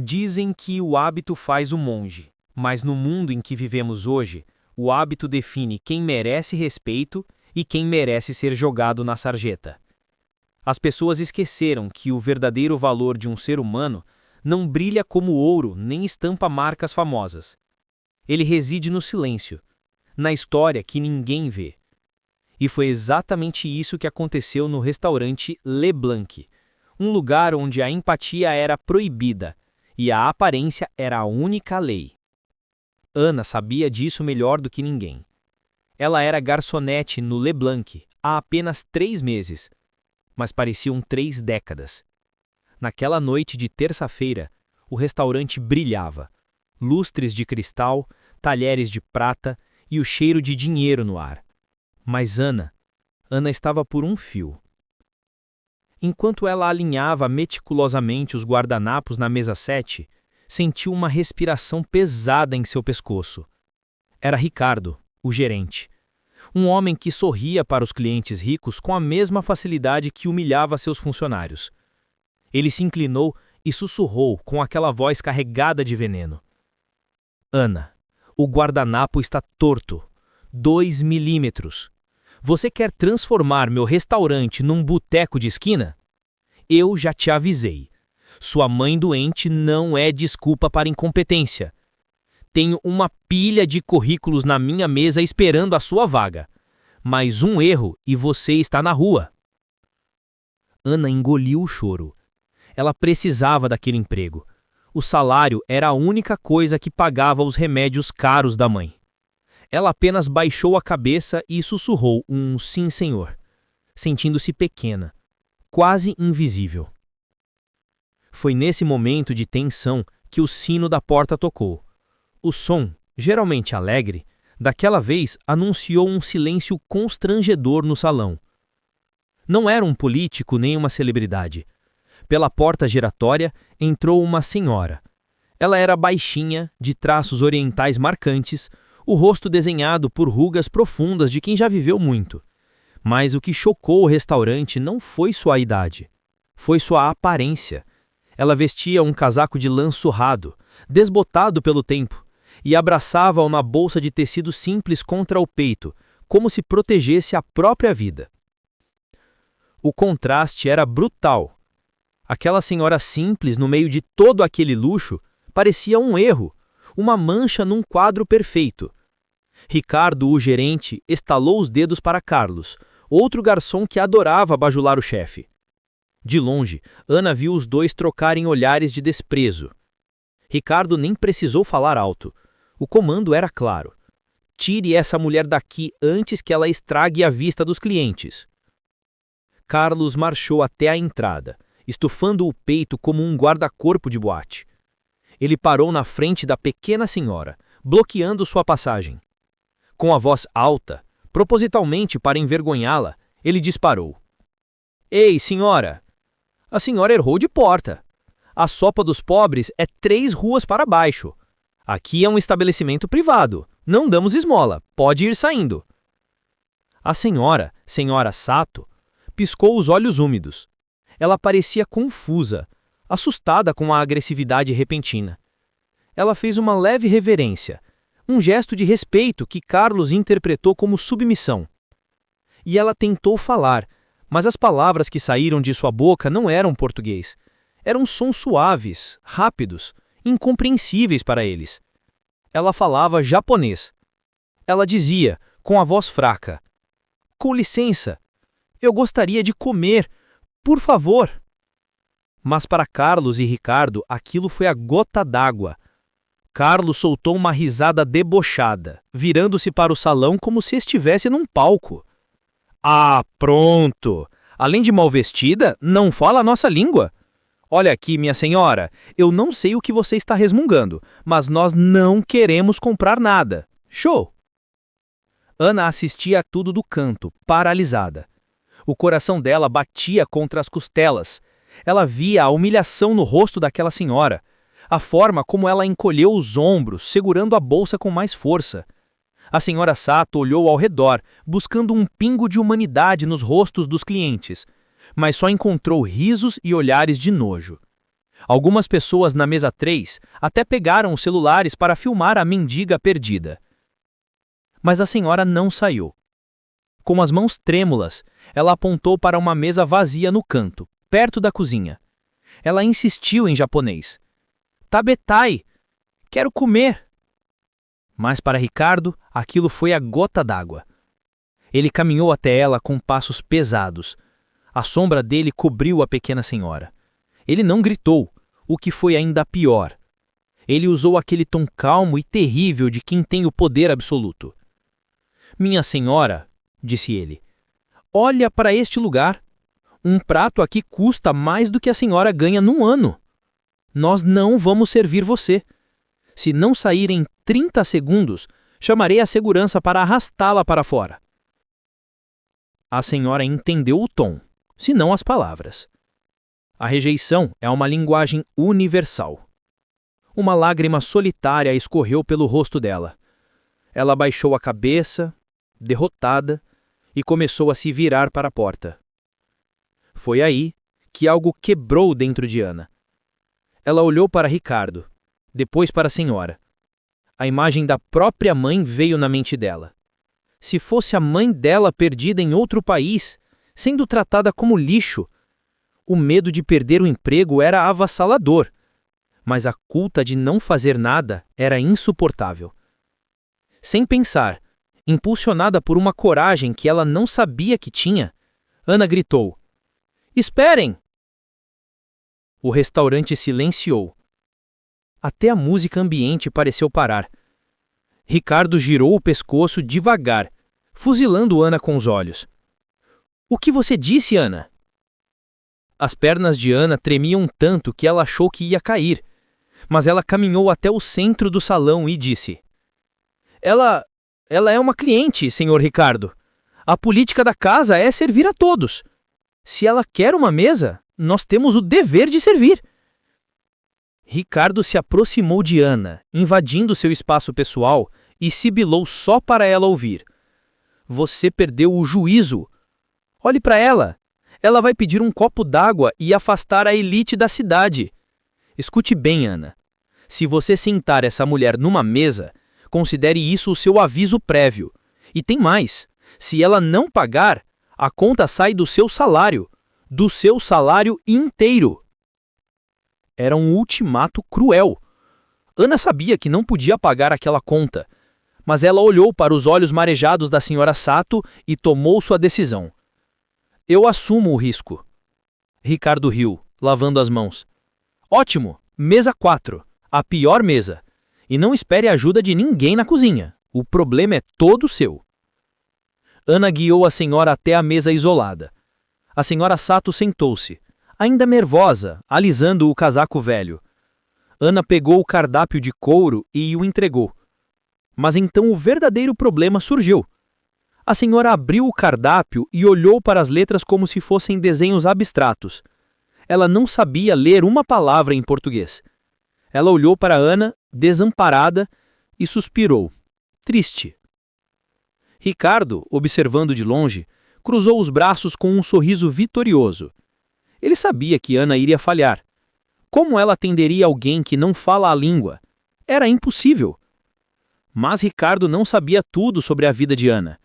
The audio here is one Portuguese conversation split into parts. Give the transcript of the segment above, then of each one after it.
Dizem que o hábito faz o monge, mas no mundo em que vivemos hoje, o hábito define quem merece respeito e quem merece ser jogado na sarjeta. As pessoas esqueceram que o verdadeiro valor de um ser humano não brilha como ouro nem estampa marcas famosas. Ele reside no silêncio, na história que ninguém vê. E foi exatamente isso que aconteceu no restaurante Le Blanc, um lugar onde a empatia era proibida e a aparência era a única lei. Ana sabia disso melhor do que ninguém. Ela era garçonete no Le Blanc há apenas 3 meses, mas pareciam 3 décadas. Naquela noite de terça-feira, o restaurante brilhava. Lustres de cristal, talheres de prata e o cheiro de dinheiro no ar. Mas Ana estava por um fio. Enquanto ela alinhava meticulosamente os guardanapos na mesa 7, sentiu uma respiração pesada em seu pescoço. Era Ricardo, o gerente. Um homem que sorria para os clientes ricos com a mesma facilidade que humilhava seus funcionários. Ele se inclinou e sussurrou com aquela voz carregada de veneno. Ana, o guardanapo está torto. 2 milímetros. Você quer transformar meu restaurante num boteco de esquina? Eu já te avisei. Sua mãe doente não é desculpa para incompetência. Tenho uma pilha de currículos na minha mesa esperando a sua vaga. Mais um erro e você está na rua. Ana engoliu o choro. Ela precisava daquele emprego. O salário era a única coisa que pagava os remédios caros da mãe. Ela apenas baixou a cabeça e sussurrou um sim, senhor, sentindo-se pequena, quase invisível. Foi nesse momento de tensão que o sino da porta tocou. O som, geralmente alegre, daquela vez anunciou um silêncio constrangedor no salão. Não era um político nem uma celebridade. Pela porta giratória entrou uma senhora. Ela era baixinha, de traços orientais marcantes, o rosto desenhado por rugas profundas de quem já viveu muito. Mas o que chocou o restaurante não foi sua idade. Foi sua aparência. Ela vestia um casaco de lã surrado, desbotado pelo tempo, e abraçava-o na bolsa de tecido simples contra o peito, como se protegesse a própria vida. O contraste era brutal. Aquela senhora simples no meio de todo aquele luxo parecia um erro, uma mancha num quadro perfeito. Ricardo, o gerente, estalou os dedos para Carlos, outro garçom que adorava bajular o chefe. De longe, Ana viu os dois trocarem olhares de desprezo. Ricardo nem precisou falar alto. O comando era claro. Tire essa mulher daqui antes que ela estrague a vista dos clientes. Carlos marchou até a entrada, estufando o peito como um guarda-corpo de boate. Ele parou na frente da pequena senhora, bloqueando sua passagem. Com a voz alta, propositalmente para envergonhá-la, ele disparou. Ei, senhora! A senhora errou de porta. A sopa dos pobres é 3 ruas para baixo. Aqui é um estabelecimento privado. Não damos esmola. Pode ir saindo. A senhora Sato, piscou os olhos úmidos. Ela parecia confusa, assustada com a agressividade repentina. Ela fez uma leve reverência, um gesto de respeito que Carlos interpretou como submissão. E ela tentou falar, mas as palavras que saíram de sua boca não eram português. Eram sons suaves, rápidos, incompreensíveis para eles. Ela falava japonês. Ela dizia, com a voz fraca, com licença, eu gostaria de comer, por favor. Mas para Carlos e Ricardo aquilo foi a gota d'água. Carlos soltou uma risada debochada, virando-se para o salão como se estivesse num palco. Ah, pronto! Além de mal vestida, não fala a nossa língua. Olha aqui, minha senhora, eu não sei o que você está resmungando, mas nós não queremos comprar nada. Show! Ana assistia a tudo do canto, paralisada. O coração dela batia contra as costelas. Ela via a humilhação no rosto daquela senhora, a forma como ela encolheu os ombros, segurando a bolsa com mais força. A senhora Sato olhou ao redor, buscando um pingo de humanidade nos rostos dos clientes, mas só encontrou risos e olhares de nojo. Algumas pessoas na mesa 3 até pegaram os celulares para filmar a mendiga perdida. Mas a senhora não saiu. Com as mãos trêmulas, ela apontou para uma mesa vazia no canto, perto da cozinha. Ela insistiu em japonês. Tabetai! Quero comer! Mas para Ricardo, aquilo foi a gota d'água. Ele caminhou até ela com passos pesados. A sombra dele cobriu a pequena senhora. Ele não gritou, o que foi ainda pior. Ele usou aquele tom calmo e terrível de quem tem o poder absoluto. Minha senhora, disse ele, olha para este lugar. Um prato aqui custa mais do que a senhora ganha num ano. Nós não vamos servir você. Se não sair em 30 segundos, chamarei a segurança para arrastá-la para fora. A senhora entendeu o tom, se não as palavras. A rejeição é uma linguagem universal. Uma lágrima solitária escorreu pelo rosto dela. Ela baixou a cabeça, derrotada, e começou a se virar para a porta. Foi aí que algo quebrou dentro de Ana. Ela olhou para Ricardo, depois para a senhora. A imagem da própria mãe veio na mente dela. Se fosse a mãe dela perdida em outro país, sendo tratada como lixo, o medo de perder o emprego era avassalador, mas a culpa de não fazer nada era insuportável. Sem pensar, impulsionada por uma coragem que ela não sabia que tinha, Ana gritou: Esperem! O restaurante silenciou. Até a música ambiente pareceu parar. Ricardo girou o pescoço devagar, fuzilando Ana com os olhos. O que você disse, Ana? As pernas de Ana tremiam tanto que ela achou que ia cair, mas ela caminhou até o centro do salão e disse: Ela é uma cliente, senhor Ricardo. A política da casa é servir a todos. Se ela quer uma mesa, nós temos o dever de servir. Ricardo se aproximou de Ana, invadindo seu espaço pessoal, e sibilou só para ela ouvir. Você perdeu o juízo. Olhe para ela. Ela vai pedir um copo d'água e afastar a elite da cidade. Escute bem, Ana. Se você sentar essa mulher numa mesa, considere isso o seu aviso prévio. E tem mais. Se ela não pagar, a conta sai do seu salário inteiro. Era um ultimato cruel. Ana sabia que não podia pagar aquela conta, mas ela olhou para os olhos marejados da senhora Sato e tomou sua decisão. Eu assumo o risco. Ricardo riu, lavando as mãos. Ótimo, mesa 4, a pior mesa. E não espere a ajuda de ninguém na cozinha. O problema é todo seu. Ana guiou a senhora até a mesa isolada. A senhora Sato sentou-se, ainda nervosa, alisando o casaco velho. Ana pegou o cardápio de couro e o entregou. Mas então o verdadeiro problema surgiu. A senhora abriu o cardápio e olhou para as letras como se fossem desenhos abstratos. Ela não sabia ler uma palavra em português. Ela olhou para Ana, desamparada, e suspirou, triste. Ricardo, observando de longe, cruzou os braços com um sorriso vitorioso. Ele sabia que Ana iria falhar. Como ela atenderia alguém que não fala a língua? Era impossível. Mas Ricardo não sabia tudo sobre a vida de Ana.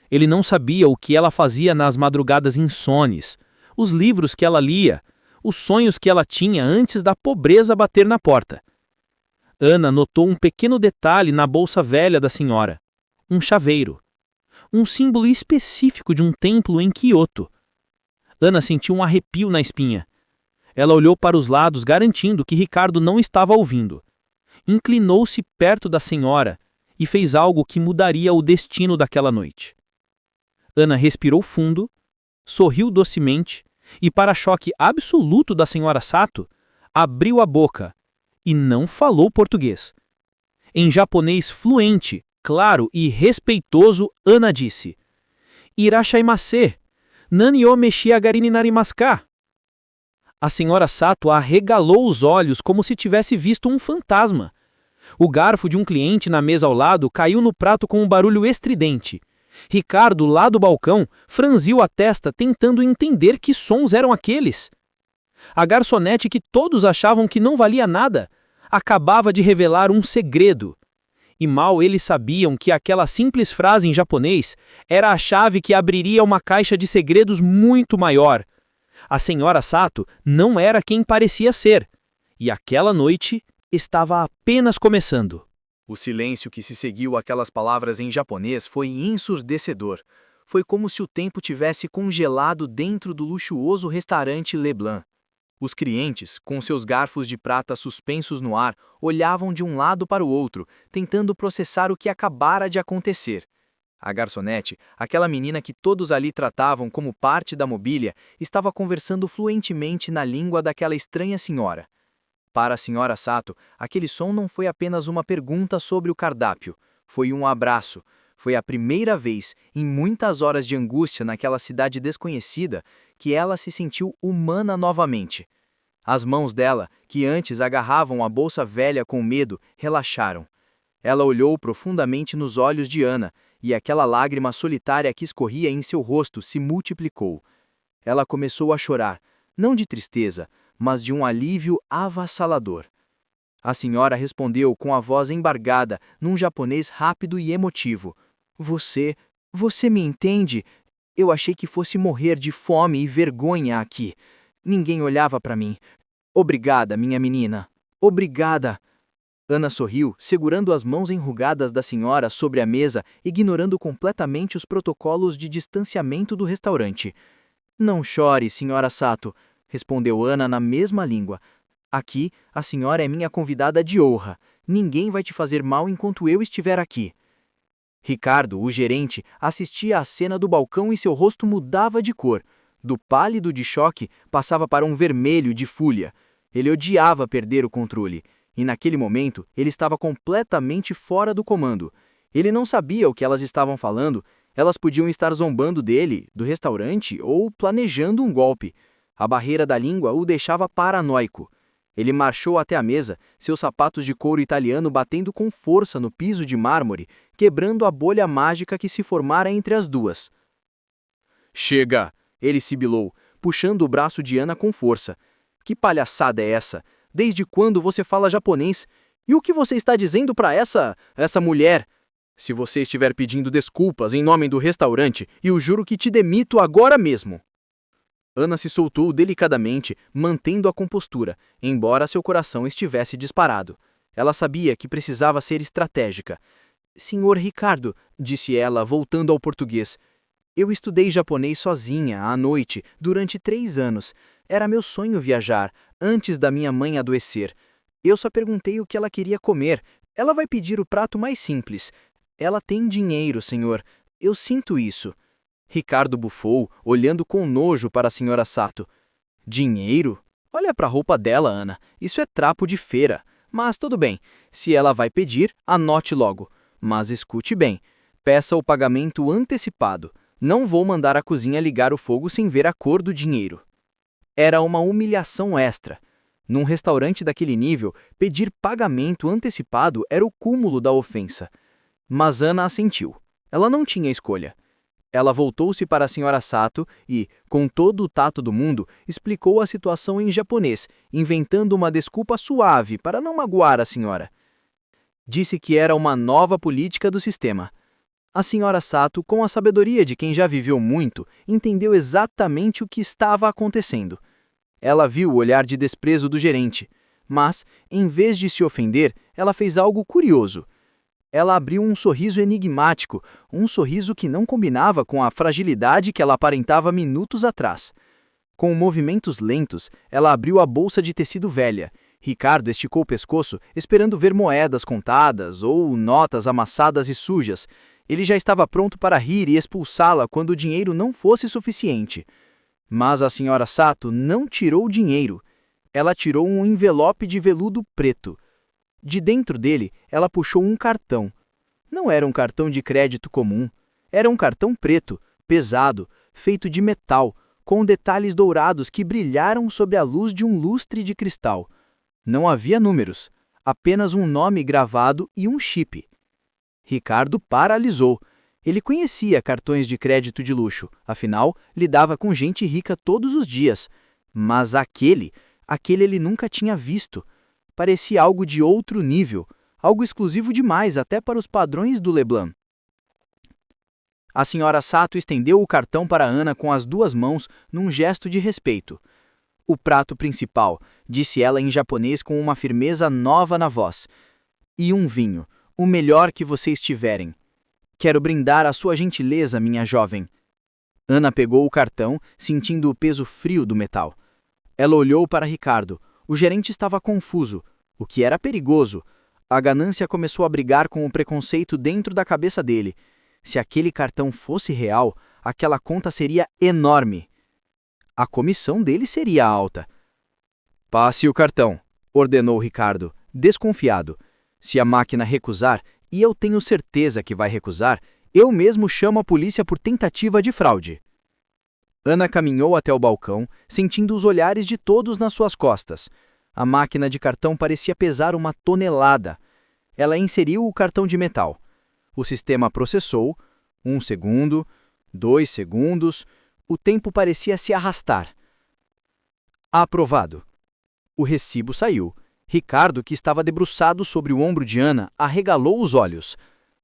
Ele não sabia o que ela fazia nas madrugadas insones, os livros que ela lia, os sonhos que ela tinha antes da pobreza bater na porta. Ana notou um pequeno detalhe na bolsa velha da senhora. Um chaveiro. Um símbolo específico de um templo em Kyoto. Ana sentiu um arrepio na espinha. Ela olhou para os lados, garantindo que Ricardo não estava ouvindo. Inclinou-se perto da senhora e fez algo que mudaria o destino daquela noite. Ana respirou fundo, sorriu docemente e, para choque absoluto da senhora Sato, abriu a boca e não falou português. Em japonês fluente, claro e respeitoso, Ana disse: Irashaimase, nani o meshiagari ni narimasu ka? A senhora Sato arregalou os olhos como se tivesse visto um fantasma. O garfo de um cliente na mesa ao lado caiu no prato com um barulho estridente. Ricardo, lá do balcão, franziu a testa tentando entender que sons eram aqueles. A garçonete que todos achavam que não valia nada, acabava de revelar um segredo. E mal eles sabiam que aquela simples frase em japonês era a chave que abriria uma caixa de segredos muito maior. A senhora Sato não era quem parecia ser, e aquela noite estava apenas começando. O silêncio que se seguiu àquelas palavras em japonês foi ensurdecedor. Foi como se o tempo tivesse congelado dentro do luxuoso restaurante Leblanc. Os clientes, com seus garfos de prata suspensos no ar, olhavam de um lado para o outro, tentando processar o que acabara de acontecer. A garçonete, aquela menina que todos ali tratavam como parte da mobília, estava conversando fluentemente na língua daquela estranha senhora. Para a senhora Sato, aquele som não foi apenas uma pergunta sobre o cardápio, foi um abraço. Foi a primeira vez, em muitas horas de angústia naquela cidade desconhecida, que ela se sentiu humana novamente. As mãos dela, que antes agarravam a bolsa velha com medo, relaxaram. Ela olhou profundamente nos olhos de Ana, e aquela lágrima solitária que escorria em seu rosto se multiplicou. Ela começou a chorar, não de tristeza, mas de um alívio avassalador. A senhora respondeu com a voz embargada, num japonês rápido e emotivo. Você me entende? Eu achei que fosse morrer de fome e vergonha aqui. Ninguém olhava para mim. Obrigada, minha menina. Obrigada. Ana sorriu, segurando as mãos enrugadas da senhora sobre a mesa, ignorando completamente os protocolos de distanciamento do restaurante. Não chore, senhora Sato, respondeu Ana na mesma língua. Aqui, a senhora é minha convidada de honra. Ninguém vai te fazer mal enquanto eu estiver aqui. Ricardo, o gerente, assistia à cena do balcão e seu rosto mudava de cor. Do pálido de choque, passava para um vermelho de fúria. Ele odiava perder o controle. E naquele momento, ele estava completamente fora do comando. Ele não sabia o que elas estavam falando. Elas podiam estar zombando dele, do restaurante, ou planejando um golpe. A barreira da língua o deixava paranoico. Ele marchou até a mesa, seus sapatos de couro italiano batendo com força no piso de mármore, quebrando a bolha mágica que se formara entre as duas. Chega! Ele sibilou, puxando o braço de Ana com força. Que palhaçada é essa? Desde quando você fala japonês? E o que você está dizendo para essa mulher? Se você estiver pedindo desculpas em nome do restaurante, eu juro que te demito agora mesmo. Ana se soltou delicadamente, mantendo a compostura, embora seu coração estivesse disparado. Ela sabia que precisava ser estratégica. Senhor Ricardo, disse ela, voltando ao português, eu estudei japonês sozinha, à noite, durante 3 anos. Era meu sonho viajar, antes da minha mãe adoecer. Eu só perguntei o que ela queria comer. Ela vai pedir o prato mais simples. Ela tem dinheiro, senhor. Eu sinto isso. Ricardo bufou, olhando com nojo para a senhora Sato. Dinheiro? Olha para a roupa dela, Ana. Isso é trapo de feira. Mas tudo bem. Se ela vai pedir, anote logo. Mas escute bem. Peça o pagamento antecipado. Não vou mandar a cozinha ligar o fogo sem ver a cor do dinheiro. Era uma humilhação extra. Num restaurante daquele nível, pedir pagamento antecipado era o cúmulo da ofensa. Mas Ana assentiu. Ela não tinha escolha. Ela voltou-se para a senhora Sato e, com todo o tato do mundo, explicou a situação em japonês, inventando uma desculpa suave para não magoar a senhora. Disse que era uma nova política do sistema. A senhora Sato, com a sabedoria de quem já viveu muito, entendeu exatamente o que estava acontecendo. Ela viu o olhar de desprezo do gerente, mas, em vez de se ofender, ela fez algo curioso. Ela abriu um sorriso enigmático, um sorriso que não combinava com a fragilidade que ela aparentava minutos atrás. Com movimentos lentos, ela abriu a bolsa de tecido velha. Ricardo esticou o pescoço, esperando ver moedas contadas ou notas amassadas e sujas. Ele já estava pronto para rir e expulsá-la quando o dinheiro não fosse suficiente. Mas a senhora Sato não tirou o dinheiro. Ela tirou um envelope de veludo preto. De dentro dele, ela puxou um cartão. Não era um cartão de crédito comum. Era um cartão preto, pesado, feito de metal, com detalhes dourados que brilharam sob a luz de um lustre de cristal. Não havia números, apenas um nome gravado e um chip. Ricardo paralisou. Ele conhecia cartões de crédito de luxo, afinal, lidava com gente rica todos os dias. Mas aquele ele nunca tinha visto. Parecia algo de outro nível, algo exclusivo demais até para os padrões do Leblanc. A senhora Sato estendeu o cartão para Ana com as duas mãos num gesto de respeito. O prato principal, disse ela em japonês com uma firmeza nova na voz. E um vinho, o melhor que vocês tiverem. Quero brindar a sua gentileza, minha jovem. Ana pegou o cartão, sentindo o peso frio do metal. Ela olhou para Ricardo. O gerente estava confuso, o que era perigoso. A ganância começou a brigar com o preconceito dentro da cabeça dele. Se aquele cartão fosse real, aquela conta seria enorme. A comissão dele seria alta. Passe o cartão, ordenou Ricardo, desconfiado. Se a máquina recusar, e eu tenho certeza que vai recusar, eu mesmo chamo a polícia por tentativa de fraude. Ana caminhou até o balcão, sentindo os olhares de todos nas suas costas. A máquina de cartão parecia pesar 1 tonelada. Ela inseriu o cartão de metal. O sistema processou. 1 segundo, 2 segundos. O tempo parecia se arrastar. Aprovado. O recibo saiu. Ricardo, que estava debruçado sobre o ombro de Ana, arregalou os olhos.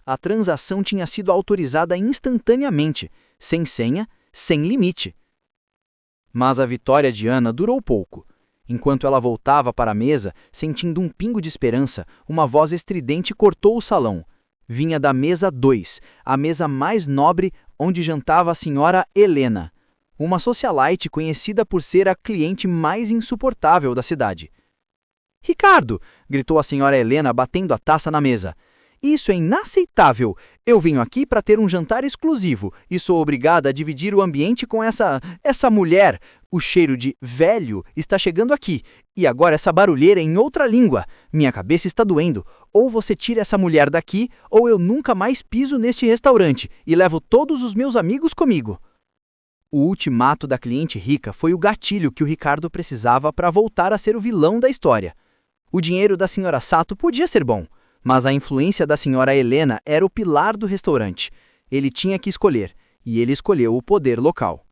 A transação tinha sido autorizada instantaneamente, sem senha, sem limite. Mas a vitória de Ana durou pouco. Enquanto ela voltava para a mesa, sentindo um pingo de esperança, uma voz estridente cortou o salão. Vinha da mesa 2, a mesa mais nobre onde jantava a senhora Helena, uma socialite conhecida por ser a cliente mais insuportável da cidade. «Ricardo!» gritou a senhora Helena batendo a taça na mesa. «Isso é inaceitável! Eu venho aqui para ter um jantar exclusivo e sou obrigada a dividir o ambiente com essa mulher. O cheiro de velho está chegando aqui, e agora essa barulheira em outra língua. Minha cabeça está doendo. Ou você tira essa mulher daqui, ou eu nunca mais piso neste restaurante e levo todos os meus amigos comigo.» O ultimato da cliente rica foi o gatilho que o Ricardo precisava para voltar a ser o vilão da história. O dinheiro da senhora Sato podia ser bom, mas a influência da senhora Helena era o pilar do restaurante. Ele tinha que escolher, e ele escolheu o poder local.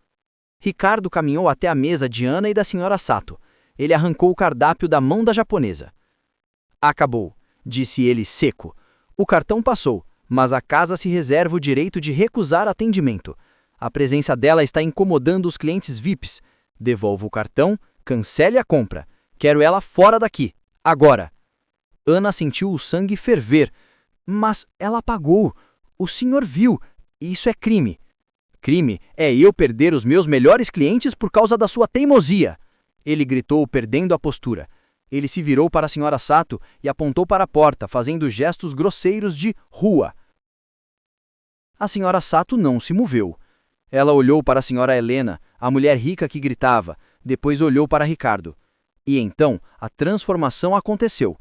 Ricardo caminhou até a mesa de Ana e da senhora Sato. Ele arrancou o cardápio da mão da japonesa. «Acabou», disse ele seco. «O cartão passou, mas a casa se reserva o direito de recusar atendimento. A presença dela está incomodando os clientes VIPs. Devolva o cartão, cancele a compra. Quero ela fora daqui, agora.» Ana sentiu o sangue ferver. «Mas ela pagou. O senhor viu. Isso é crime.» «Crime é eu perder os meus melhores clientes por causa da sua teimosia!» Ele gritou, perdendo a postura. Ele se virou para a senhora Sato e apontou para a porta, fazendo gestos grosseiros de rua. A senhora Sato não se moveu. Ela olhou para a senhora Helena, a mulher rica que gritava, depois olhou para Ricardo. E então a transformação aconteceu.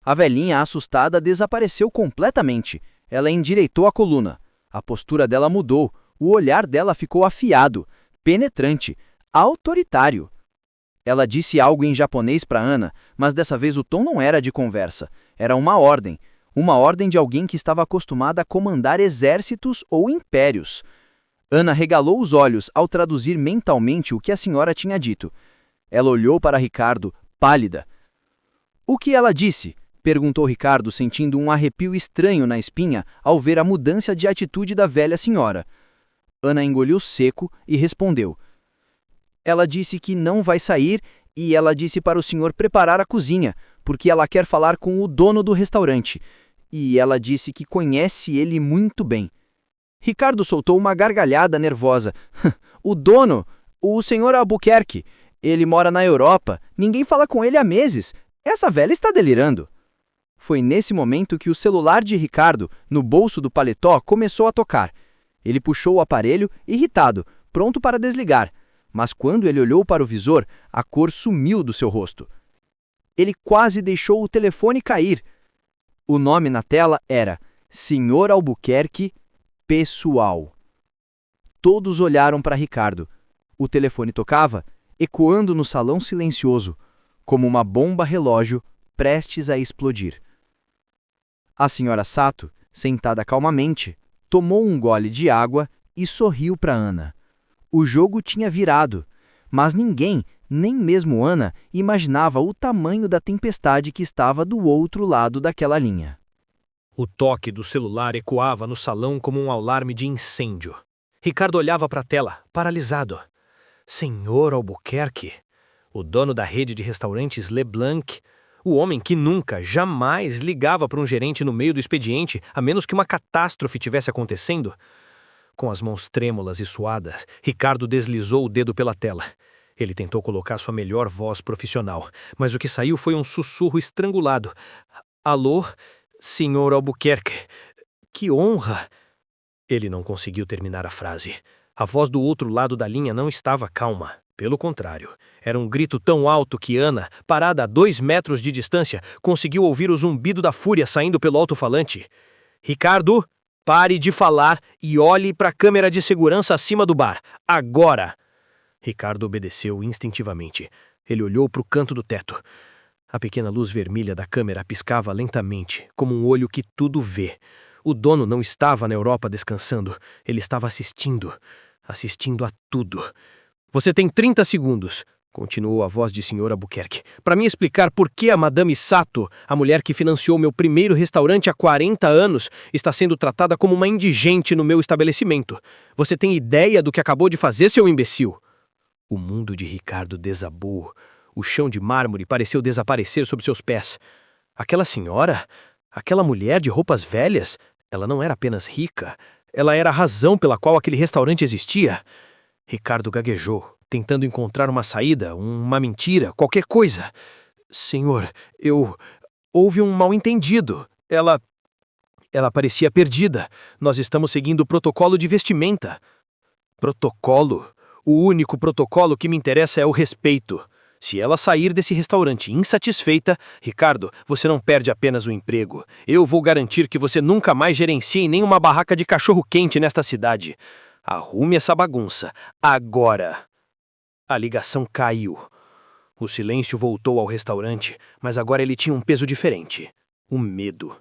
A velhinha assustada desapareceu completamente. Ela endireitou a coluna. A postura dela mudou. O olhar dela ficou afiado, penetrante, autoritário. Ela disse algo em japonês para Ana, mas dessa vez o tom não era de conversa. Era uma ordem de alguém que estava acostumada a comandar exércitos ou impérios. Ana regalou os olhos ao traduzir mentalmente o que a senhora tinha dito. Ela olhou para Ricardo, pálida. «O que ela disse?» perguntou Ricardo, sentindo um arrepio estranho na espinha ao ver a mudança de atitude da velha senhora. Ana engoliu seco e respondeu. «Ela disse que não vai sair e ela disse para o senhor preparar a cozinha, porque ela quer falar com o dono do restaurante. E ela disse que conhece ele muito bem.» Ricardo soltou uma gargalhada nervosa. «O dono? O senhor Albuquerque. Ele mora na Europa. Ninguém fala com ele há meses. Essa velha está delirando.» Foi nesse momento que o celular de Ricardo, no bolso do paletó, começou a tocar. Ele puxou o aparelho, irritado, pronto para desligar. Mas quando ele olhou para o visor, a cor sumiu do seu rosto. Ele quase deixou o telefone cair. O nome na tela era Sr. Albuquerque Pessoal. Todos olharam para Ricardo. O telefone tocava, ecoando no salão silencioso, como uma bomba relógio prestes a explodir. A senhora Sato, sentada calmamente, tomou um gole de água e sorriu para Ana. O jogo tinha virado, mas ninguém Nem mesmo Ana imaginava o tamanho da tempestade que estava do outro lado daquela linha. O toque do celular ecoava no salão como um alarme de incêndio. Ricardo olhava para a tela, paralisado. Senhor Albuquerque, o dono da rede de restaurantes LeBlanc, o homem que nunca, jamais ligava para um gerente no meio do expediente, a menos que uma catástrofe tivesse acontecendo. Com as mãos trêmulas e suadas, Ricardo deslizou o dedo pela tela. Ele tentou colocar sua melhor voz profissional, mas o que saiu foi um sussurro estrangulado. Alô, senhor Albuquerque, que honra! Ele não conseguiu terminar a frase. A voz do outro lado da linha não estava calma. Pelo contrário, era um grito tão alto que Ana, parada a 2 metros de distância, conseguiu ouvir o zumbido da fúria saindo pelo alto-falante. Ricardo, pare de falar e olhe para a câmera de segurança acima do bar. Agora! Ricardo obedeceu instintivamente. Ele olhou para o canto do teto. A pequena luz vermelha da câmera piscava lentamente, como um olho que tudo vê. O dono não estava na Europa descansando. Ele estava assistindo a tudo. Você tem 30 segundos, continuou a voz de Sr. Albuquerque, para me explicar por que a Madame Sato, a mulher que financiou meu primeiro restaurante há 40 anos, está sendo tratada como uma indigente no meu estabelecimento. Você tem ideia do que acabou de fazer, seu imbecil? O mundo de Ricardo desabou. O chão de mármore pareceu desaparecer sob seus pés. Aquela senhora, aquela mulher de roupas velhas, ela não era apenas rica, ela era a razão pela qual aquele restaurante existia. Ricardo gaguejou, tentando encontrar uma saída, uma mentira, qualquer coisa. Senhor, houve um mal-entendido. Ela parecia perdida. Nós estamos seguindo o protocolo de vestimenta. Protocolo? O único protocolo que me interessa é o respeito. Se ela sair desse restaurante insatisfeita, Ricardo, você não perde apenas o emprego. Eu vou garantir que você nunca mais gerencie nenhuma barraca de cachorro-quente nesta cidade. Arrume essa bagunça. Agora! A ligação caiu. O silêncio voltou ao restaurante, mas agora ele tinha um peso diferente. O medo.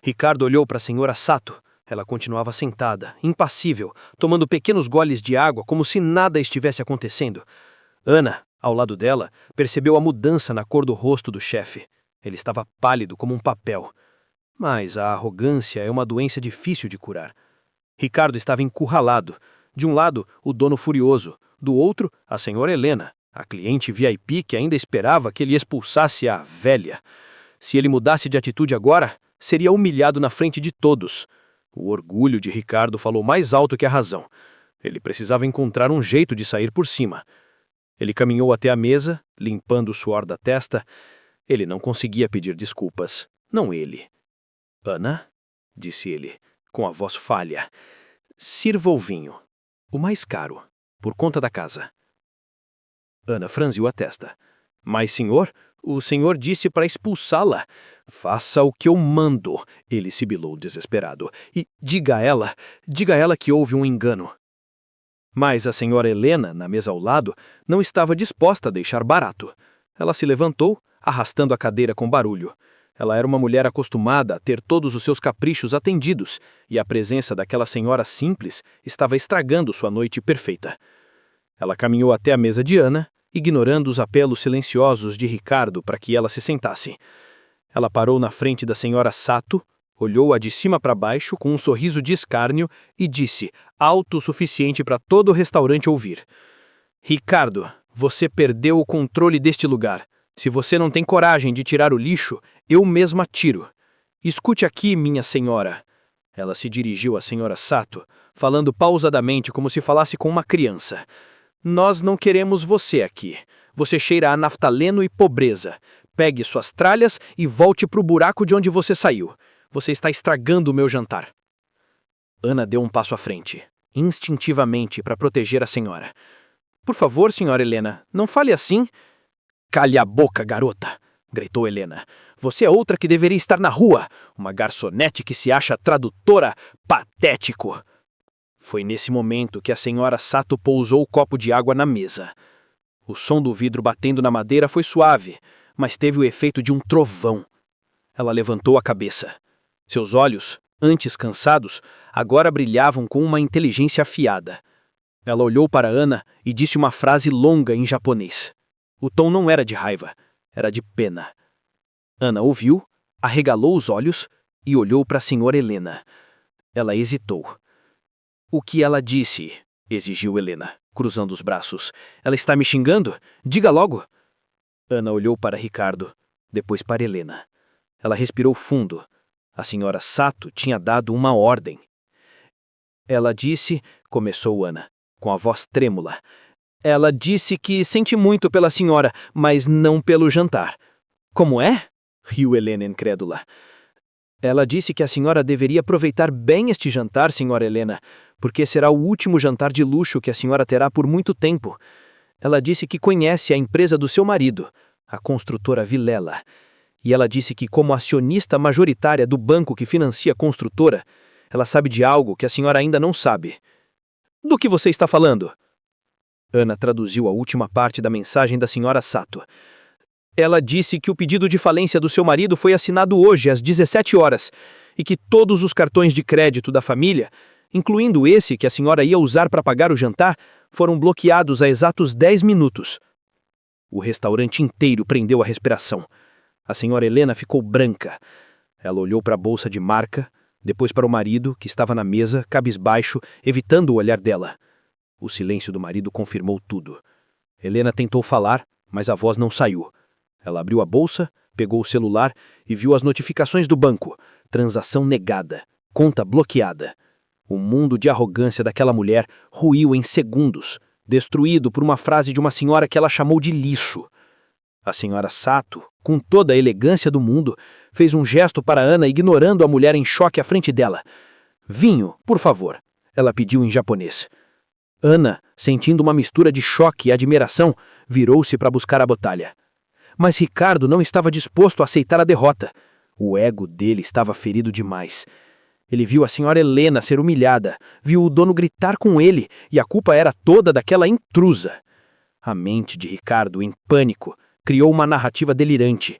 Ricardo olhou para a senhora Sato. Ela continuava sentada, impassível, tomando pequenos goles de água como se nada estivesse acontecendo. Ana, ao lado dela, percebeu a mudança na cor do rosto do chefe. Ele estava pálido como um papel. Mas a arrogância é uma doença difícil de curar. Ricardo estava encurralado. De um lado, o dono furioso. Do outro, a senhora Helena, a cliente VIP que ainda esperava que ele expulsasse a velha. Se ele mudasse de atitude agora, seria humilhado na frente de todos. O orgulho de Ricardo falou mais alto que a razão. Ele precisava encontrar um jeito de sair por cima. Ele caminhou até a mesa, limpando o suor da testa. Ele não conseguia pedir desculpas. Não ele. Ana, disse ele, com a voz falha. Sirva o vinho. O mais caro, por conta da casa. Ana franziu a testa. Mas, senhor, o senhor disse para expulsá-la. Faça o que eu mando, ele sibilou desesperado. E diga a ela que houve um engano. Mas a senhora Helena, na mesa ao lado, não estava disposta a deixar barato. Ela se levantou, arrastando a cadeira com barulho. Ela era uma mulher acostumada a ter todos os seus caprichos atendidos, e a presença daquela senhora simples estava estragando sua noite perfeita. Ela caminhou até a mesa de Ana, ignorando os apelos silenciosos de Ricardo para que ela se sentasse. Ela parou na frente da senhora Sato, olhou-a de cima para baixo com um sorriso de escárnio e disse, alto o suficiente para todo o restaurante ouvir. Ricardo, você perdeu o controle deste lugar. Se você não tem coragem de tirar o lixo, eu mesma tiro. Escute aqui, minha senhora. Ela se dirigiu à senhora Sato, falando pausadamente como se falasse com uma criança. Nós não queremos você aqui. Você cheira a naftaleno e pobreza. Pegue suas tralhas e volte para o buraco de onde você saiu. Você está estragando o meu jantar. Ana deu um passo à frente, instintivamente para proteger a senhora. Por favor, senhora Helena, não fale assim. Cale a boca, garota, gritou Helena. Você é outra que deveria estar na rua. Uma garçonete que se acha tradutora. Patético. Foi nesse momento que a senhora Sato pousou o copo de água na mesa. O som do vidro batendo na madeira foi suave, mas teve o efeito de um trovão. Ela levantou a cabeça. Seus olhos, antes cansados, agora brilhavam com uma inteligência afiada. Ela olhou para Ana e disse uma frase longa em japonês. O tom não era de raiva, era de pena. Ana ouviu, arregalou os olhos e olhou para a senhora Helena. Ela hesitou. O que ela disse? Exigiu Helena, cruzando os braços. Ela está me xingando? Diga logo! Ana olhou para Ricardo, depois para Helena. Ela respirou fundo. A senhora Sato tinha dado uma ordem. Ela disse, começou Ana, com a voz trêmula. Ela disse que sente muito pela senhora, mas não pelo jantar. Como é? Riu Helena incrédula. Ela disse que a senhora deveria aproveitar bem este jantar, senhora Helena, porque será o último jantar de luxo que a senhora terá por muito tempo. Ela disse que conhece a empresa do seu marido, a construtora Vilela. E ela disse que, como acionista majoritária do banco que financia a construtora, ela sabe de algo que a senhora ainda não sabe. Do que você está falando? Ana traduziu a última parte da mensagem da senhora Sato. Ela disse que o pedido de falência do seu marido foi assinado hoje, às 17 horas, e que todos os cartões de crédito da família, incluindo esse que a senhora ia usar para pagar o jantar, foram bloqueados há exatos 10 minutos. O restaurante inteiro prendeu a respiração. A senhora Helena ficou branca. Ela olhou para a bolsa de marca, depois para o marido, que estava na mesa, cabisbaixo, evitando o olhar dela. O silêncio do marido confirmou tudo. Helena tentou falar, mas a voz não saiu. Ela abriu a bolsa, pegou o celular e viu as notificações do banco. Transação negada. Conta bloqueada. O mundo de arrogância daquela mulher ruiu em segundos, destruído por uma frase de uma senhora que ela chamou de lixo. A senhora Sato, com toda a elegância do mundo, fez um gesto para Ana, ignorando a mulher em choque à frente dela. Vinho, por favor, ela pediu em japonês. Ana, sentindo uma mistura de choque e admiração, virou-se para buscar a botalha. Mas Ricardo não estava disposto a aceitar a derrota. O ego dele estava ferido demais. Ele viu a senhora Helena ser humilhada, viu o dono gritar com ele, e a culpa era toda daquela intrusa. A mente de Ricardo, em pânico, criou uma narrativa delirante.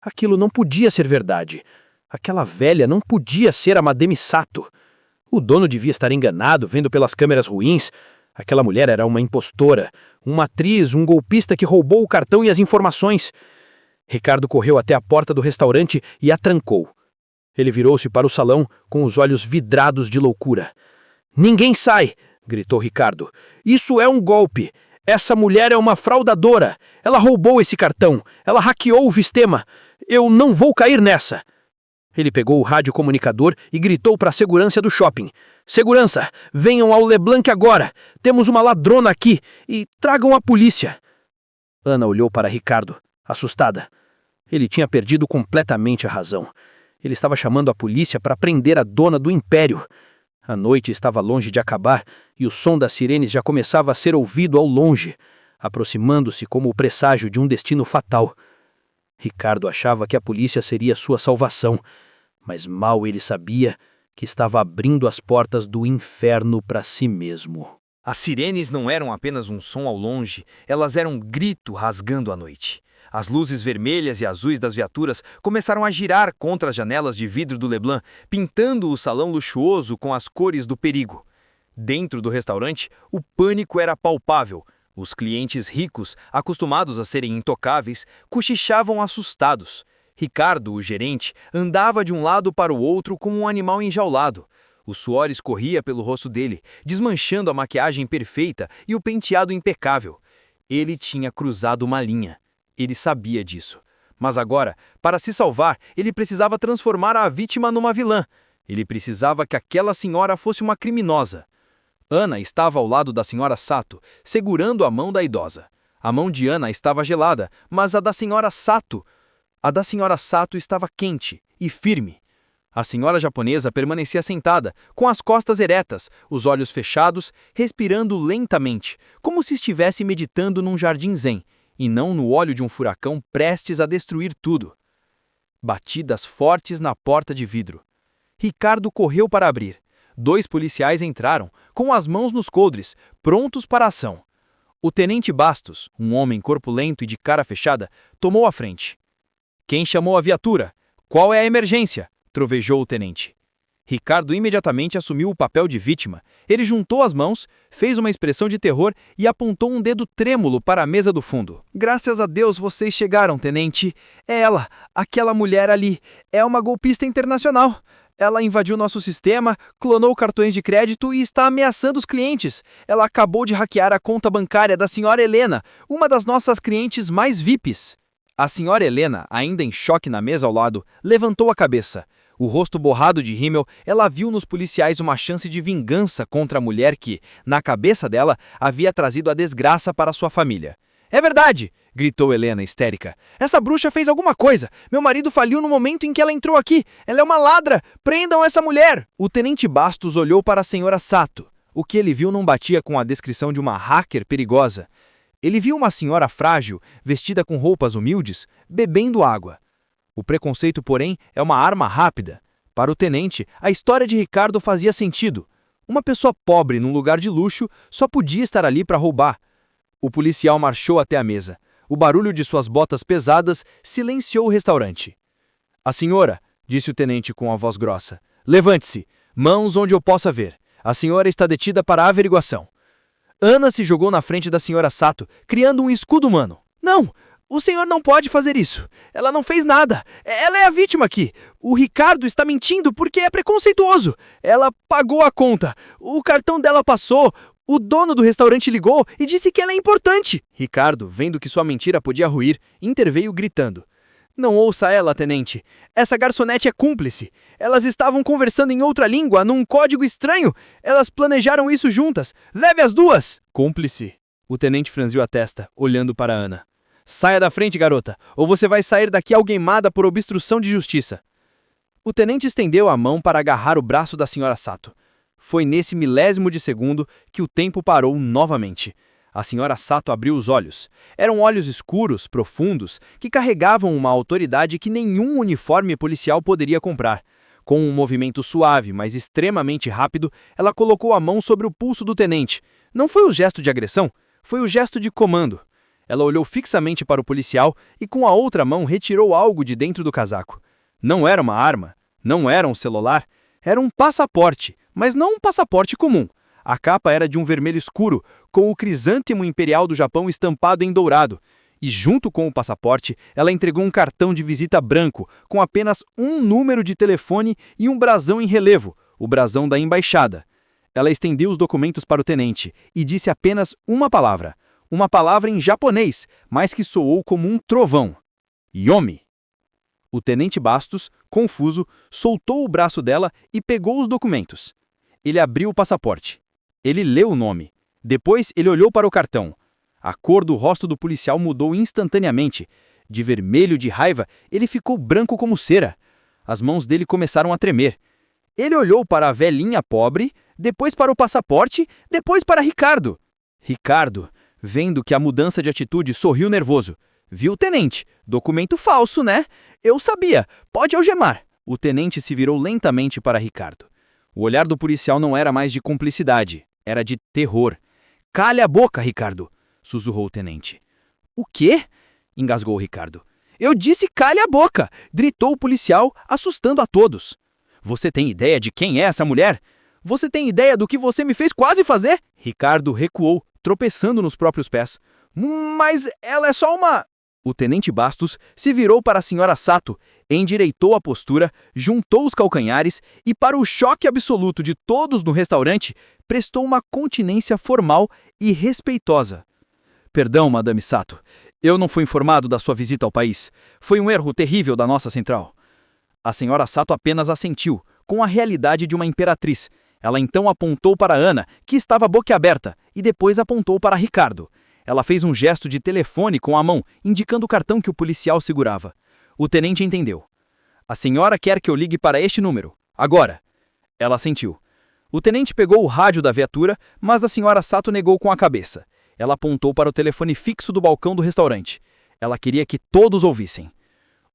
Aquilo não podia ser verdade. Aquela velha não podia ser a Madame Sato. O dono devia estar enganado, vendo pelas câmeras ruins. Aquela mulher era uma impostora, uma atriz, um golpista que roubou o cartão e as informações. Ricardo correu até a porta do restaurante e a trancou. Ele virou-se para o salão com os olhos vidrados de loucura. "Ninguém sai!" gritou Ricardo. "Isso é um golpe! Essa mulher é uma fraudadora! Ela roubou esse cartão! Ela hackeou o sistema! Eu não vou cair nessa!" Ele pegou o radiocomunicador e gritou para a segurança do shopping. "Segurança, venham ao Leblanc agora! Temos uma ladrona aqui! E tragam a polícia!" Ana olhou para Ricardo, assustada. Ele tinha perdido completamente a razão. Ele estava chamando a polícia para prender a dona do império. A noite estava longe de acabar e o som das sirenes já começava a ser ouvido ao longe, aproximando-se como o presságio de um destino fatal. Ricardo achava que a polícia seria sua salvação, mas mal ele sabia que estava abrindo as portas do inferno para si mesmo. As sirenes não eram apenas um som ao longe, elas eram um grito rasgando a noite. As luzes vermelhas e azuis das viaturas começaram a girar contra as janelas de vidro do Leblanc, pintando o salão luxuoso com as cores do perigo. Dentro do restaurante, o pânico era palpável. Os clientes ricos, acostumados a serem intocáveis, cochichavam assustados. Ricardo, o gerente, andava de um lado para o outro como um animal enjaulado. O suor escorria pelo rosto dele, desmanchando a maquiagem perfeita e o penteado impecável. Ele tinha cruzado uma linha. Ele sabia disso. Mas agora, para se salvar, ele precisava transformar a vítima numa vilã. Ele precisava que aquela senhora fosse uma criminosa. Ana estava ao lado da senhora Sato, segurando a mão da idosa. A mão de Ana estava gelada, mas a da senhora Sato estava quente e firme. A senhora japonesa permanecia sentada, com as costas eretas, os olhos fechados, respirando lentamente, como se estivesse meditando num jardim zen, e não no olho de um furacão prestes a destruir tudo. Batidas fortes na porta de vidro. Ricardo correu para abrir. 2 policiais entraram, com as mãos nos coldres, prontos para a ação. O tenente Bastos, um homem corpulento e de cara fechada, tomou a frente. "Quem chamou a viatura? Qual é a emergência?" trovejou o tenente. Ricardo imediatamente assumiu o papel de vítima. Ele juntou as mãos, fez uma expressão de terror e apontou um dedo trêmulo para a mesa do fundo. Graças a Deus vocês chegaram, tenente. É ela, aquela mulher ali. É uma golpista internacional. Ela invadiu nosso sistema, clonou cartões de crédito e está ameaçando os clientes. Ela acabou de hackear a conta bancária da senhora Helena, uma das nossas clientes mais VIPs. A senhora Helena, ainda em choque na mesa ao lado, levantou a cabeça. O rosto borrado de rímel, ela viu nos policiais uma chance de vingança contra a mulher que, na cabeça dela, havia trazido a desgraça para sua família. É verdade! Gritou Helena, histérica. Essa bruxa fez alguma coisa! Meu marido faliu no momento em que ela entrou aqui! Ela é uma ladra! Prendam essa mulher! O tenente Bastos olhou para a senhora Sato. O que ele viu não batia com a descrição de uma hacker perigosa. Ele viu uma senhora frágil, vestida com roupas humildes, bebendo água. O preconceito, porém, é uma arma rápida. Para o tenente, a história de Ricardo fazia sentido. Uma pessoa pobre num lugar de luxo só podia estar ali para roubar. O policial marchou até a mesa. O barulho de suas botas pesadas silenciou o restaurante. A senhora, disse o tenente com a voz grossa. Levante-se. Mãos onde eu possa ver. A senhora está detida para averiguação. Ana se jogou na frente da senhora Sato, criando um escudo humano. Não! O senhor não pode fazer isso. Ela não fez nada. Ela é a vítima aqui. O Ricardo está mentindo porque é preconceituoso. Ela pagou a conta. O cartão dela passou. O dono do restaurante ligou e disse que ela é importante. Ricardo, vendo que sua mentira podia ruir, interveio gritando. Não ouça ela, tenente. Essa garçonete é cúmplice. Elas estavam conversando em outra língua, num código estranho. Elas planejaram isso juntas. Leve as duas! Cúmplice. O tenente franziu a testa, olhando para Ana. Saia da frente, garota, ou você vai sair daqui algemada por obstrução de justiça. O tenente estendeu a mão para agarrar o braço da senhora Sato. Foi nesse milésimo de segundo que o tempo parou novamente. A senhora Sato abriu os olhos. Eram olhos escuros, profundos, que carregavam uma autoridade que nenhum uniforme policial poderia comprar. Com um movimento suave, mas extremamente rápido, ela colocou a mão sobre o pulso do tenente. Não foi o gesto de agressão, foi o gesto de comando. Ela olhou fixamente para o policial e com a outra mão retirou algo de dentro do casaco. Não era uma arma, não era um celular, era um passaporte, mas não um passaporte comum. A capa era de um vermelho escuro, com o crisântemo imperial do Japão estampado em dourado. E junto com o passaporte, ela entregou um cartão de visita branco, com apenas um número de telefone e um brasão em relevo, o brasão da embaixada. Ela estendeu os documentos para o tenente e disse apenas uma palavra em japonês, mas que soou como um trovão. Yomi. O tenente Bastos, confuso, soltou o braço dela e pegou os documentos. Ele abriu o passaporte. Ele leu o nome. Depois ele olhou para o cartão. A cor do rosto do policial mudou instantaneamente. De vermelho de raiva, ele ficou branco como cera. As mãos dele começaram a tremer. Ele olhou para a velhinha pobre, depois para o passaporte, depois para Ricardo. Ricardo, vendo que a mudança de atitude, sorriu nervoso. Viu, tenente? Documento falso, né? Eu sabia. Pode algemar. O tenente se virou lentamente para Ricardo. O olhar do policial não era mais de cumplicidade, era de terror. Cale a boca, Ricardo, sussurrou o tenente. O quê? Engasgou Ricardo. Eu disse cale a boca, gritou o policial, assustando a todos. Você tem ideia de quem é essa mulher? Você tem ideia do que você me fez quase fazer? Ricardo recuou, tropeçando nos próprios pés. Mas ela é só uma... O tenente Bastos se virou para a senhora Sato, endireitou a postura, juntou os calcanhares e, para o choque absoluto de todos no restaurante, prestou uma continência formal e respeitosa. Perdão, Madame Sato. Eu não fui informado da sua visita ao país. Foi um erro terrível da nossa central. A senhora Sato apenas assentiu, com a realidade de uma imperatriz. Ela então apontou para Ana, que estava boquiaberta, e depois apontou para Ricardo. Ela fez um gesto de telefone com a mão, indicando o cartão que o policial segurava. O tenente entendeu. A senhora quer que eu ligue para este número. Agora. Ela assentiu. O tenente pegou o rádio da viatura, mas a senhora Sato negou com a cabeça. Ela apontou para o telefone fixo do balcão do restaurante. Ela queria que todos ouvissem.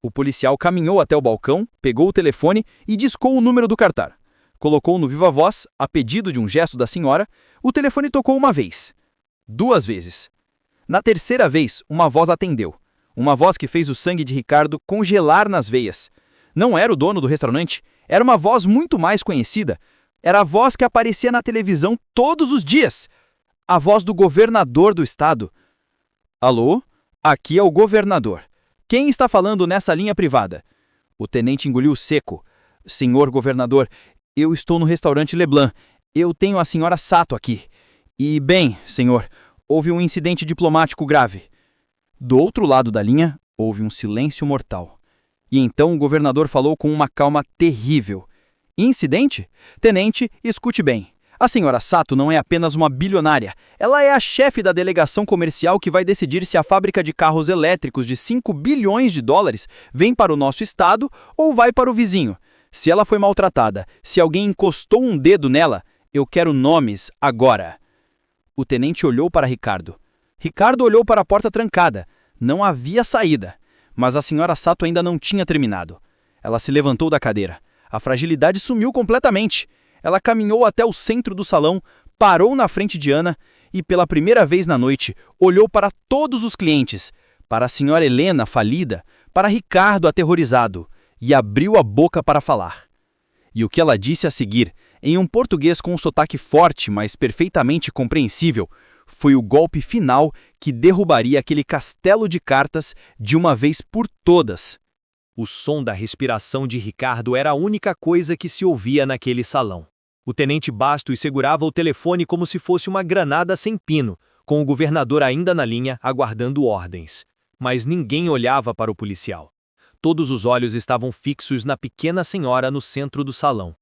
O policial caminhou até o balcão, pegou o telefone e discou o número do cartaz. Colocou no viva-voz, a pedido de um gesto da senhora, o telefone tocou uma vez. 2 vezes. Na terceira vez, uma voz atendeu. Uma voz que fez o sangue de Ricardo congelar nas veias. Não era o dono do restaurante, era uma voz muito mais conhecida. Era a voz que aparecia na televisão todos os dias. A voz do governador do estado. Alô? Aqui é o governador. Quem está falando nessa linha privada? O tenente engoliu seco. Senhor governador, eu estou no restaurante Leblanc. Eu tenho a senhora Sato aqui. E, bem, senhor, houve um incidente diplomático grave. Do outro lado da linha, houve um silêncio mortal. E então o governador falou com uma calma terrível. Incidente? Tenente, escute bem. A senhora Sato não é apenas uma bilionária. Ela é a chefe da delegação comercial que vai decidir se a fábrica de carros elétricos de 5 bilhões de dólares vem para o nosso estado ou vai para o vizinho. Se ela foi maltratada, se alguém encostou um dedo nela, eu quero nomes agora. O tenente olhou para Ricardo. Ricardo olhou para a porta trancada. Não havia saída. Mas a senhora Sato ainda não tinha terminado. Ela se levantou da cadeira. A fragilidade sumiu completamente. Ela caminhou até o centro do salão, parou na frente de Ana e, pela primeira vez na noite, olhou para todos os clientes, para a senhora Helena, falida, para Ricardo, aterrorizado, e abriu a boca para falar. E o que ela disse a seguir, em um português com um sotaque forte, mas perfeitamente compreensível, foi o golpe final que derrubaria aquele castelo de cartas de uma vez por todas. O som da respiração de Ricardo era a única coisa que se ouvia naquele salão. O tenente Bastos segurava o telefone como se fosse uma granada sem pino, com o governador ainda na linha, aguardando ordens. Mas ninguém olhava para o policial. Todos os olhos estavam fixos na pequena senhora no centro do salão.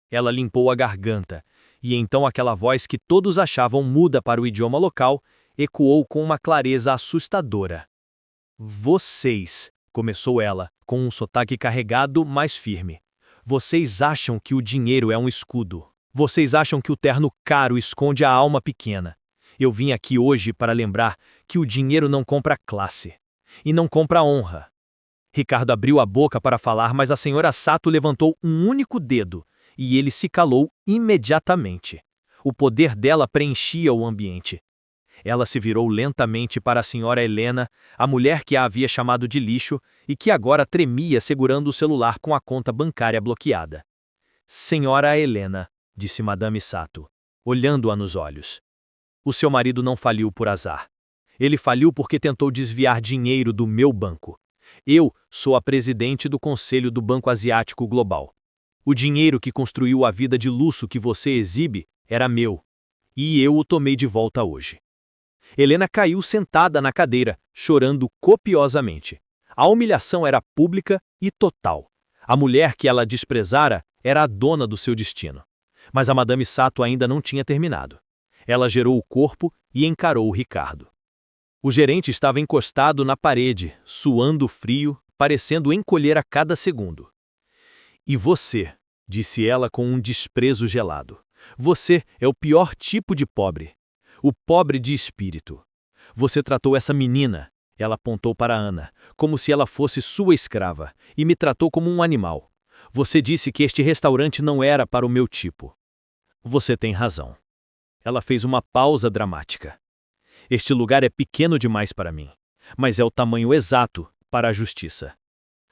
Ela limpou a garganta, e então aquela voz que todos achavam muda para o idioma local, ecoou com uma clareza assustadora. Vocês, começou ela, com um sotaque carregado, mas firme. Vocês acham que o dinheiro é um escudo. Vocês acham que o terno caro esconde a alma pequena. Eu vim aqui hoje para lembrar que o dinheiro não compra classe. E não compra honra. Ricardo abriu a boca para falar, mas a senhora Sato levantou um único dedo, e ele se calou imediatamente. O poder dela preenchia o ambiente. Ela se virou lentamente para a senhora Helena, a mulher que a havia chamado de lixo e que agora tremia segurando o celular com a conta bancária bloqueada. Senhora Helena, disse Madame Sato, olhando-a nos olhos. O seu marido não faliu por azar. Ele faliu porque tentou desviar dinheiro do meu banco. Eu sou a presidente do Conselho do Banco Asiático Global. O dinheiro que construiu a vida de luxo que você exibe era meu. E eu o tomei de volta hoje. Helena caiu sentada na cadeira, chorando copiosamente. A humilhação era pública e total. A mulher que ela desprezara era a dona do seu destino. Mas a Madame Sato ainda não tinha terminado. Ela gerou o corpo e encarou o Ricardo. O gerente estava encostado na parede, suando frio, parecendo encolher a cada segundo. E você, disse ela com um desprezo gelado. Você é o pior tipo de pobre. O pobre de espírito. Você tratou essa menina, ela apontou para Ana, como se ela fosse sua escrava, e me tratou como um animal. Você disse que este restaurante não era para o meu tipo. Você tem razão. Ela fez uma pausa dramática. Este lugar é pequeno demais para mim, mas é o tamanho exato para a justiça.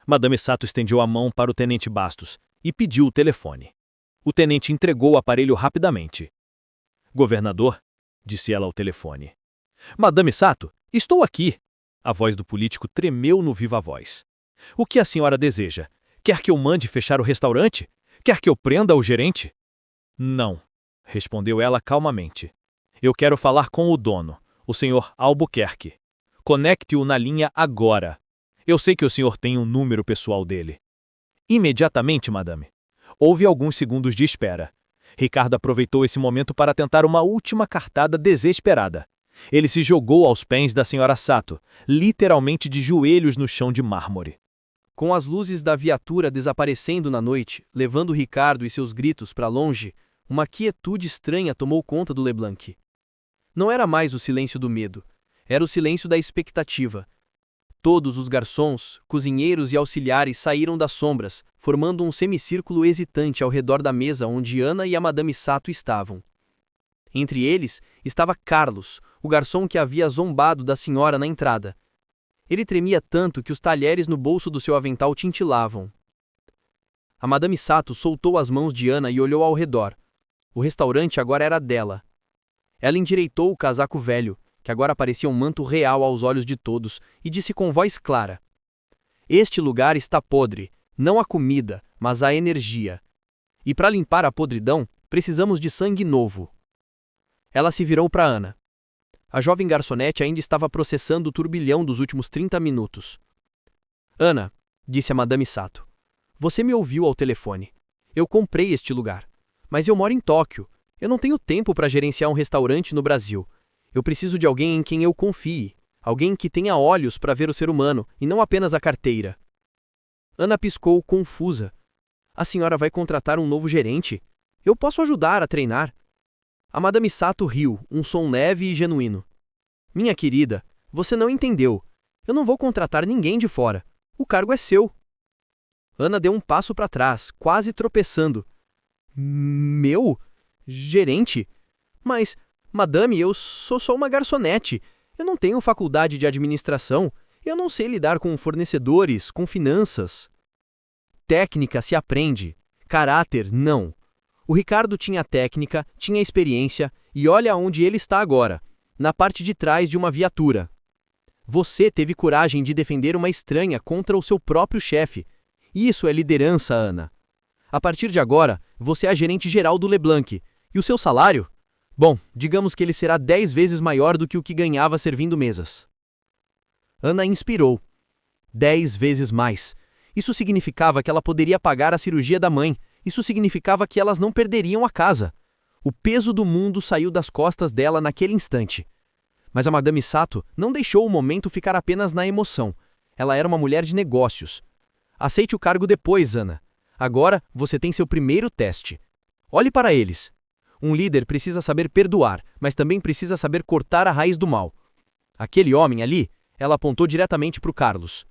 Madame Sato estendeu a mão para o tenente Bastos e pediu o telefone. O tenente entregou o aparelho rapidamente. Governador, disse ela ao telefone. Madame Sato, estou aqui. A voz do político tremeu no viva voz. O que a senhora deseja? Quer que eu mande fechar o restaurante? Quer que eu prenda o gerente? Não, respondeu ela calmamente. Eu quero falar com o dono, o senhor Albuquerque. Conecte-o na linha agora. Eu sei que o senhor tem um número pessoal dele. Imediatamente, madame. Houve alguns segundos de espera. Ricardo aproveitou esse momento para tentar uma última cartada desesperada. Ele se jogou aos pés da senhora Sato, literalmente de joelhos no chão de mármore. Com as luzes da viatura desaparecendo na noite, levando Ricardo e seus gritos para longe, uma quietude estranha tomou conta do Leblanc. Não era mais o silêncio do medo, era o silêncio da expectativa. Todos os garçons, cozinheiros e auxiliares saíram das sombras, formando um semicírculo hesitante ao redor da mesa onde Ana e a Madame Sato estavam. Entre eles estava Carlos, o garçom que havia zombado da senhora na entrada. Ele tremia tanto que os talheres no bolso do seu avental tintilavam. A Madame Sato soltou as mãos de Ana e olhou ao redor. O restaurante agora era dela. Ela endireitou o casaco velho, que agora parecia um manto real aos olhos de todos, e disse com voz clara: "Este lugar está podre, não a comida, mas a energia. E para limpar a podridão, precisamos de sangue novo." Ela se virou para Ana. A jovem garçonete ainda estava processando o turbilhão dos últimos 30 minutos. "Ana", disse a Madame Sato, "você me ouviu ao telefone. Eu comprei este lugar. Mas eu moro em Tóquio. Eu não tenho tempo para gerenciar um restaurante no Brasil. Eu preciso de alguém em quem eu confie. Alguém que tenha olhos para ver o ser humano, e não apenas a carteira." Ana piscou, confusa. "A senhora vai contratar um novo gerente? Eu posso ajudar a treinar." A Madame Sato riu, um som leve e genuíno. "Minha querida, você não entendeu. Eu não vou contratar ninguém de fora. O cargo é seu." Ana deu um passo para trás, quase tropeçando. "Meu? Gerente? Mas, madame, eu sou só uma garçonete. Eu não tenho faculdade de administração. Eu não sei lidar com fornecedores, com finanças." "Técnica se aprende. Caráter, não. O Ricardo tinha técnica, tinha experiência, e olha onde ele está agora, na parte de trás de uma viatura. Você teve coragem de defender uma estranha contra o seu próprio chefe. Isso é liderança, Ana. A partir de agora, você é a gerente geral do Leblanc. E o seu salário? Bom, digamos que ele será 10 vezes maior do que o que ganhava servindo mesas." Ana inspirou. 10 vezes mais. Isso significava que ela poderia pagar a cirurgia da mãe. Isso significava que elas não perderiam a casa. O peso do mundo saiu das costas dela naquele instante. Mas a Madame Sato não deixou o momento ficar apenas na emoção. Ela era uma mulher de negócios. "Aceite o cargo depois, Ana. Agora você tem seu primeiro teste. Olhe para eles. Um líder precisa saber perdoar, mas também precisa saber cortar a raiz do mal. Aquele homem ali", ela apontou diretamente para o Carlos.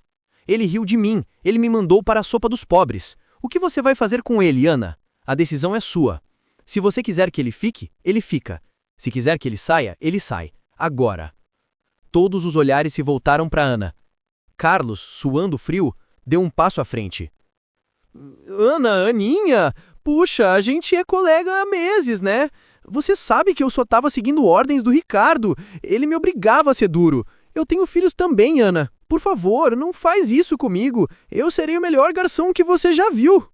"Ele riu de mim, ele me mandou para a sopa dos pobres. O que você vai fazer com ele, Ana? A decisão é sua. Se você quiser que ele fique, ele fica. Se quiser que ele saia, ele sai. Agora." Todos os olhares se voltaram para Ana. Carlos, suando frio, deu um passo à frente. "Ana, Aninha, puxa, a gente é colega há meses, né? Você sabe que eu só estava seguindo ordens do Ricardo. Ele me obrigava a ser duro. Eu tenho filhos também, Ana. Por favor, não faz isso comigo. Eu serei o melhor garçom que você já viu."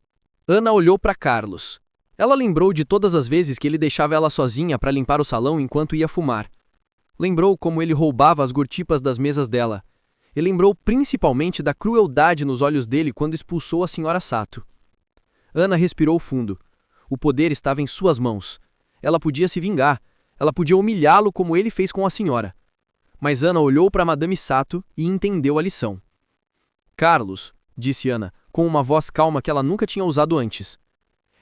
Ana olhou para Carlos. Ela lembrou de todas as vezes que ele deixava ela sozinha para limpar o salão enquanto ia fumar. Lembrou como ele roubava as gortipas das mesas dela. E lembrou principalmente da crueldade nos olhos dele quando expulsou a senhora Sato. Ana respirou fundo. O poder estava em suas mãos. Ela podia se vingar. Ela podia humilhá-lo como ele fez com a senhora. Mas Ana olhou para Madame Sato e entendeu a lição. "Carlos", disse Ana, com uma voz calma que ela nunca tinha usado antes,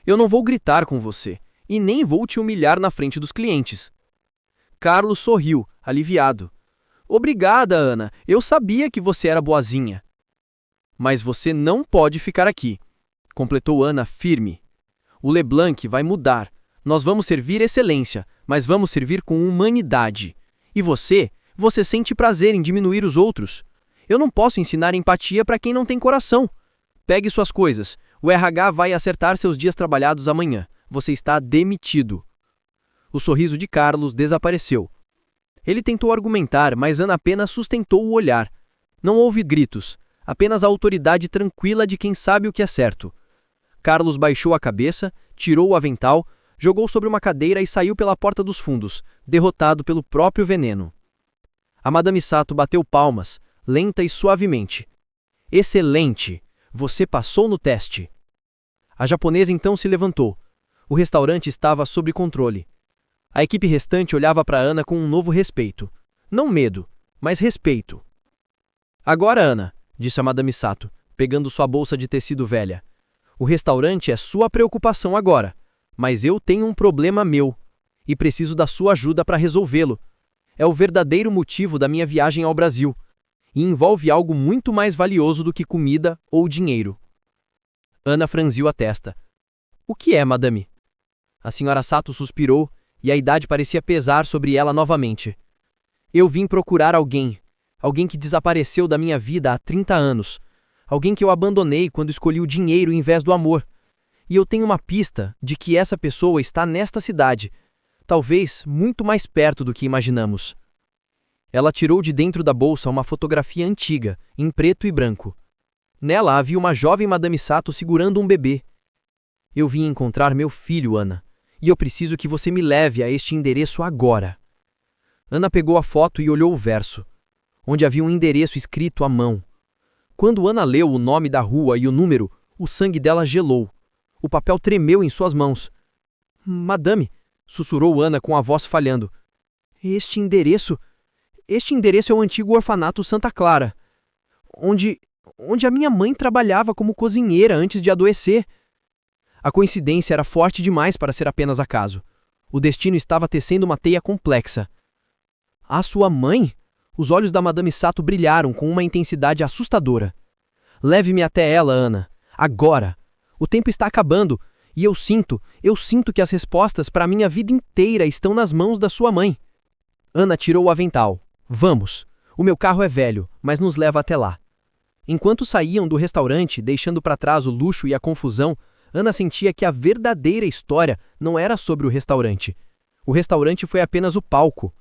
"eu não vou gritar com você, e nem vou te humilhar na frente dos clientes." Carlos sorriu, aliviado. "Obrigada, Ana, eu sabia que você era boazinha." "Mas você não pode ficar aqui", completou Ana firme. "O Leblanc vai mudar. Nós vamos servir excelência, mas vamos servir com humanidade. E você sente prazer em diminuir os outros. Eu não posso ensinar empatia para quem não tem coração. Pegue suas coisas. O RH vai acertar seus dias trabalhados amanhã. Você está demitido." O sorriso de Carlos desapareceu. Ele tentou argumentar, mas Ana apenas sustentou o olhar. Não houve gritos, apenas a autoridade tranquila de quem sabe o que é certo. Carlos baixou a cabeça, tirou o avental, jogou sobre uma cadeira e saiu pela porta dos fundos, derrotado pelo próprio veneno. A Madame Sato bateu palmas, lenta e suavemente. "Excelente! Você passou no teste." A japonesa então se levantou. O restaurante estava sob controle. A equipe restante olhava para Ana com um novo respeito. Não medo, mas respeito. "Agora, Ana", disse a Madame Sato, pegando sua bolsa de tecido velha. "O restaurante é sua preocupação agora, mas eu tenho um problema meu, e preciso da sua ajuda para resolvê-lo. É o verdadeiro motivo da minha viagem ao Brasil, e envolve algo muito mais valioso do que comida ou dinheiro." Ana franziu a testa. "O que é, madame?" A senhora Sato suspirou, e a idade parecia pesar sobre ela novamente. "Eu vim procurar alguém que desapareceu da minha vida há 30 anos. Alguém que eu abandonei quando escolhi o dinheiro em vez do amor. E eu tenho uma pista de que essa pessoa está nesta cidade, talvez muito mais perto do que imaginamos. Ela tirou de dentro da bolsa uma fotografia antiga, em preto e branco. Nela havia uma jovem Madame Sato segurando um bebê. Eu vim encontrar meu filho, Ana, e eu preciso que você me leve a este endereço agora. Ana pegou a foto e olhou o verso, onde havia um endereço escrito à mão. Quando Ana leu o nome da rua e o número, o sangue dela gelou. O papel tremeu em suas mãos. Madame, sussurrou Ana com a voz falhando. Este endereço é o antigo orfanato Santa Clara, onde a minha mãe trabalhava como cozinheira antes de adoecer. A coincidência era forte demais para ser apenas acaso. O destino estava tecendo uma teia complexa. A sua mãe? Os olhos da Madame Sato brilharam com uma intensidade assustadora. Leve-me até ela, Ana. Agora. O tempo está acabando, e eu sinto que as respostas para a minha vida inteira estão nas mãos da sua mãe. Ana tirou o avental. Vamos. O meu carro é velho, mas nos leva até lá. Enquanto saíam do restaurante, deixando para trás o luxo e a confusão, Ana sentia que a verdadeira história não era sobre o restaurante. O restaurante foi apenas o palco.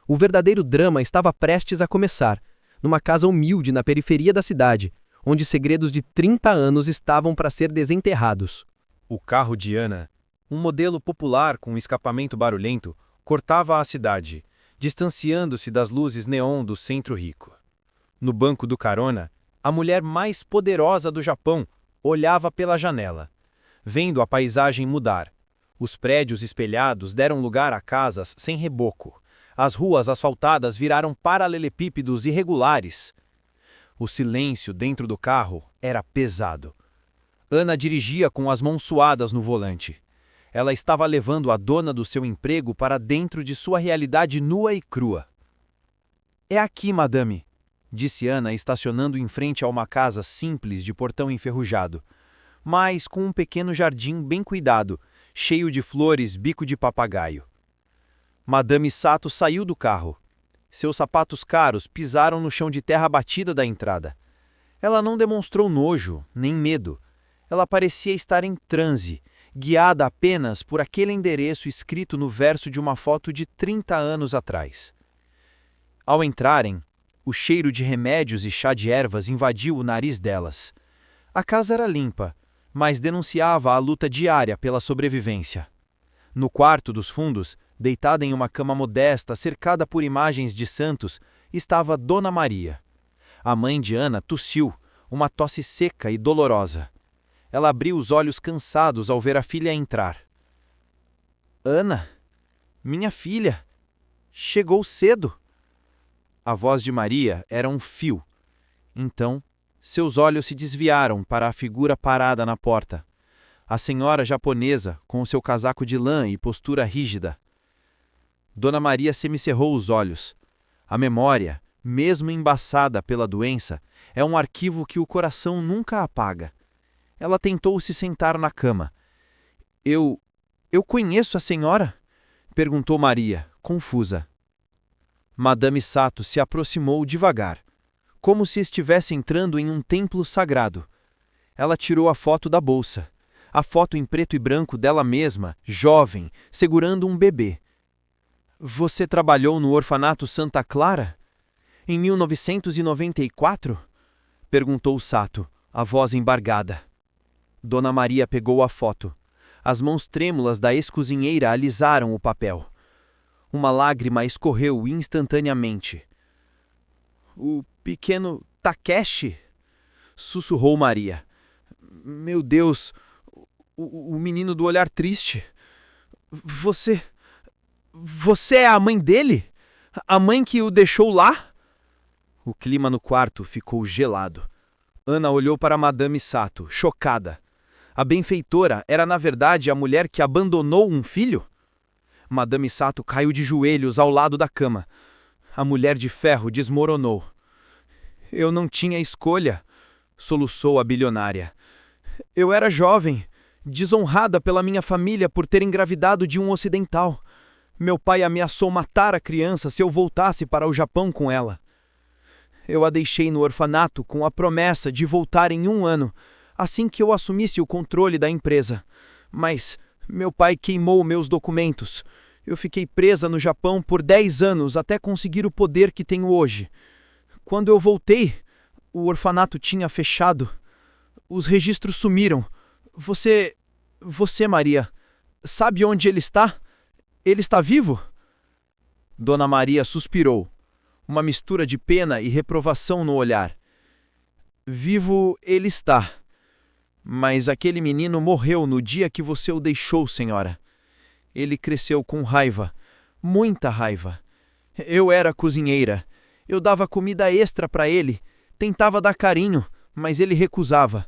O verdadeiro drama estava prestes a começar, numa casa humilde na periferia da cidade, onde segredos de 30 anos estavam para ser desenterrados. O carro de Ana, um modelo popular com escapamento barulhento, cortava a cidade, distanciando-se das luzes neon do centro rico. No banco do carona, a mulher mais poderosa do Japão olhava pela janela, vendo a paisagem mudar. Os prédios espelhados deram lugar a casas sem reboco. As ruas asfaltadas viraram paralelepípedos irregulares. O silêncio dentro do carro era pesado. Ana dirigia com as mãos suadas no volante. Ela estava levando a dona do seu emprego para dentro de sua realidade nua e crua. É aqui, madame, disse Ana, estacionando em frente a uma casa simples de portão enferrujado, mas com um pequeno jardim bem cuidado, cheio de flores bico de papagaio. Madame Sato saiu do carro. Seus sapatos caros pisaram no chão de terra batida da entrada. Ela não demonstrou nojo, nem medo. Ela parecia estar em transe, guiada apenas por aquele endereço escrito no verso de uma foto de 30 anos atrás. Ao entrarem, o cheiro de remédios e chá de ervas invadiu o nariz delas. A casa era limpa, mas denunciava a luta diária pela sobrevivência. No quarto dos fundos, deitada em uma cama modesta cercada por imagens de santos, estava Dona Maria. A mãe de Ana tossiu, uma tosse seca e dolorosa. Ela abriu os olhos cansados ao ver a filha entrar. Ana, minha filha, chegou cedo. A voz de Maria era um fio. Então, seus olhos se desviaram para a figura parada na porta. A senhora japonesa, com o seu casaco de lã e postura rígida. Dona Maria semicerrou os olhos. A memória, mesmo embaçada pela doença, é um arquivo que o coração nunca apaga. Ela tentou se sentar na cama. Eu conheço a senhora? Perguntou Maria, confusa. Madame Sato se aproximou devagar, como se estivesse entrando em um templo sagrado. Ela tirou a foto da bolsa. A foto em preto e branco dela mesma, jovem, segurando um bebê. Você trabalhou no orfanato Santa Clara? Em 1994? Perguntou Sato, a voz embargada. Dona Maria pegou a foto. As mãos trêmulas da ex-cozinheira alisaram o papel. Uma lágrima escorreu instantaneamente. O pequeno Takeshi? Sussurrou Maria. Meu Deus, o menino do olhar triste. Você é a mãe dele? A mãe que o deixou lá? O clima no quarto ficou gelado. Ana olhou para Madame Sato, chocada. A benfeitora era, na verdade, a mulher que abandonou um filho? Madame Sato caiu de joelhos ao lado da cama. A mulher de ferro desmoronou. Eu não tinha escolha, soluçou a bilionária. Eu era jovem, desonrada pela minha família por ter engravidado de um ocidental. Meu pai ameaçou matar a criança se eu voltasse para o Japão com ela. Eu a deixei no orfanato com a promessa de voltar em 1 ano, assim que eu assumisse o controle da empresa. Mas meu pai queimou meus documentos. Eu fiquei presa no Japão por 10 anos até conseguir o poder que tenho hoje. Quando eu voltei, o orfanato tinha fechado. Os registros sumiram. Você, Maria, sabe onde ele está? Ele está vivo? Dona Maria suspirou, uma mistura de pena e reprovação no olhar. Vivo ele está. Mas aquele menino morreu no dia que você o deixou, senhora. Ele cresceu com raiva, muita raiva. Eu era cozinheira. Eu dava comida extra para ele, tentava dar carinho, mas ele recusava.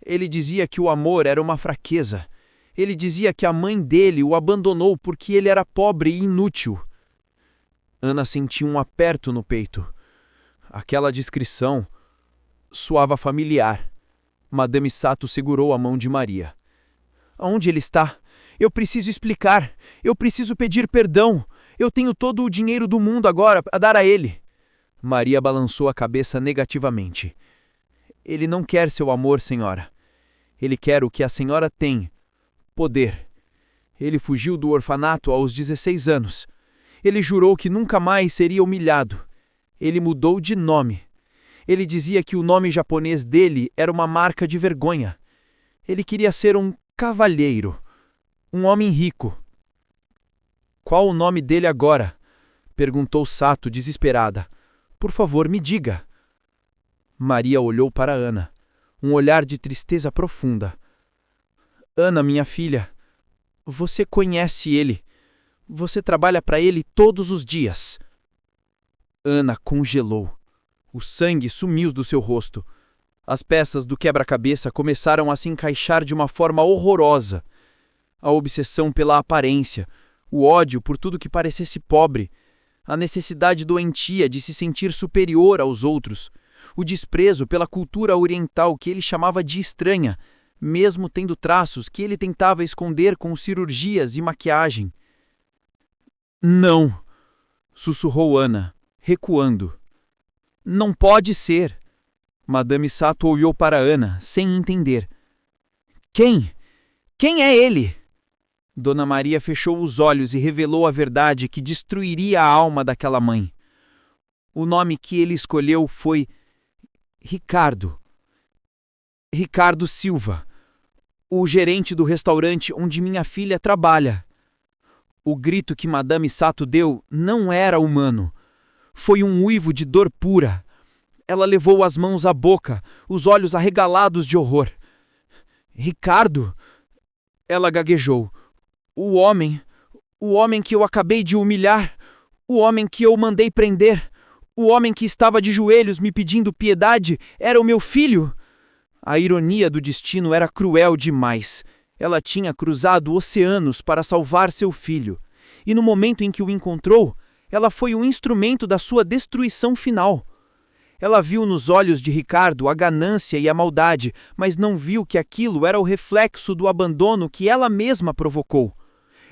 Ele dizia que o amor era uma fraqueza. Ele dizia que a mãe dele o abandonou porque ele era pobre e inútil. Ana sentiu um aperto no peito. Aquela descrição soava familiar. Madame Sato segurou a mão de Maria. Aonde ele está? Eu preciso explicar. Eu preciso pedir perdão. Eu tenho todo o dinheiro do mundo agora a dar a ele. Maria balançou a cabeça negativamente. Ele não quer seu amor, senhora. Ele quer o que a senhora tem. Poder. Ele fugiu do orfanato aos 16 anos. Ele jurou que nunca mais seria humilhado. Ele mudou de nome. Ele dizia que o nome japonês dele era uma marca de vergonha. Ele queria ser um cavalheiro, um homem rico. Qual o nome dele agora? Perguntou Sato, desesperada. Por favor, me diga. Maria olhou para Ana, um olhar de tristeza profunda. Ana, minha filha, você conhece ele. Você trabalha para ele todos os dias. Ana congelou. O sangue sumiu do seu rosto. As peças do quebra-cabeça começaram a se encaixar de uma forma horrorosa. A obsessão pela aparência, o ódio por tudo que parecesse pobre, a necessidade doentia de se sentir superior aos outros, o desprezo pela cultura oriental que ele chamava de estranha, mesmo tendo traços que ele tentava esconder com cirurgias e maquiagem. Não, sussurrou Ana, recuando. Não pode ser. Madame Sato olhou para Ana, sem entender. Quem? Quem é ele? Dona Maria fechou os olhos e revelou a verdade que destruiria a alma daquela mãe. O nome que ele escolheu foi Ricardo. Ricardo Silva, o gerente do restaurante onde minha filha trabalha. O grito que Madame Sato deu não era humano. Foi um uivo de dor pura. Ela levou as mãos à boca, os olhos arregalados de horror. Ricardo? Ela gaguejou. O homem que eu acabei de humilhar, o homem que eu mandei prender, o homem que estava de joelhos me pedindo piedade, era o meu filho. A ironia do destino era cruel demais. Ela tinha cruzado oceanos para salvar seu filho, e no momento em que o encontrou, ela foi o instrumento da sua destruição final. Ela viu nos olhos de Ricardo a ganância e a maldade, mas não viu que aquilo era o reflexo do abandono que ela mesma provocou.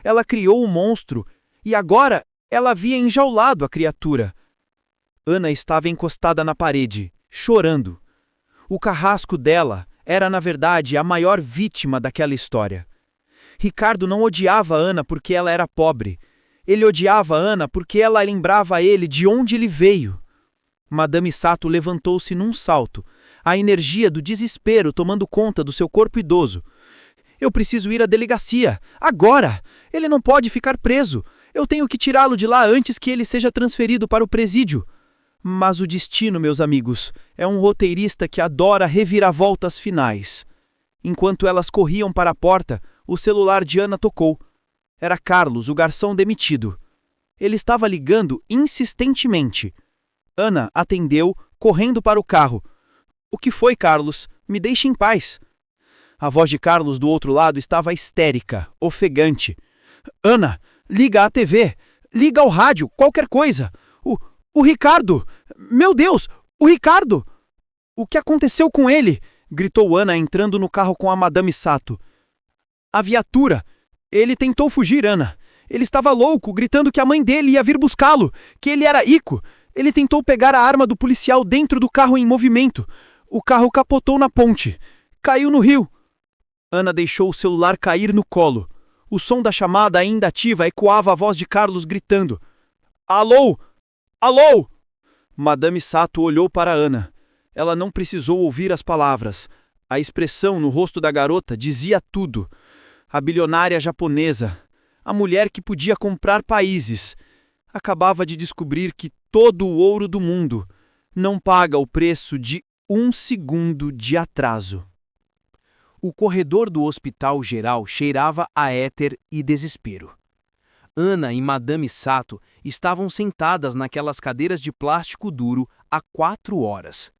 Ela criou o monstro, e agora ela havia enjaulado a criatura. Ana estava encostada na parede, chorando. O carrasco dela era, na verdade, a maior vítima daquela história. Ricardo não odiava Ana porque ela era pobre. Ele odiava Ana porque ela lembrava a ele de onde ele veio. Madame Sato levantou-se num salto, a energia do desespero tomando conta do seu corpo idoso. Eu preciso ir à delegacia, agora! Ele não pode ficar preso. Eu tenho que tirá-lo de lá antes que ele seja transferido para o presídio. Mas o destino, meus amigos, é um roteirista que adora reviravoltas finais. Enquanto elas corriam para a porta, o celular de Ana tocou. Era Carlos, o garçom demitido. Ele estava ligando insistentemente. Ana atendeu, correndo para o carro. O que foi, Carlos? Me deixe em paz. A voz de Carlos do outro lado estava histérica, ofegante. Ana, liga à TV, liga ao rádio, qualquer coisa. O Ricardo! Meu Deus, o Ricardo! O que aconteceu com ele? Gritou Ana entrando no carro com a Madame Sato. A viatura! Ele tentou fugir, Ana. Ele estava louco, gritando que a mãe dele ia vir buscá-lo, que ele era rico. Ele tentou pegar a arma do policial dentro do carro em movimento. O carro capotou na ponte. Caiu no rio. Ana deixou o celular cair no colo. O som da chamada ainda ativa ecoava a voz de Carlos gritando: Alô? Alô? Madame Sato olhou para Ana. Ela não precisou ouvir as palavras. A expressão no rosto da garota dizia tudo. A bilionária japonesa, a mulher que podia comprar países, acabava de descobrir que todo o ouro do mundo não paga o preço de 1 segundo de atraso. O corredor do hospital geral cheirava a éter e desespero. Ana e Madame Sato estavam sentadas naquelas cadeiras de plástico duro há 4 horas.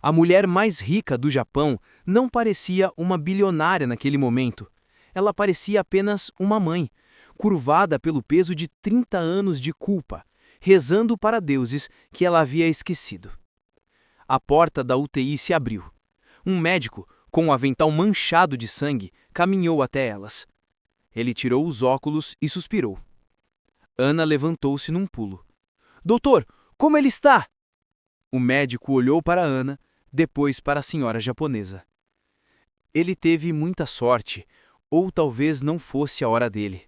A mulher mais rica do Japão não parecia uma bilionária naquele momento. Ela parecia apenas uma mãe, curvada pelo peso de 30 anos de culpa, rezando para deuses que ela havia esquecido. A porta da UTI se abriu. Um médico, com um avental manchado de sangue, caminhou até elas. Ele tirou os óculos e suspirou. Ana levantou-se num pulo. Doutor, como ele está? O médico olhou para Ana, depois para a senhora japonesa. Ele teve muita sorte, ou talvez não fosse a hora dele.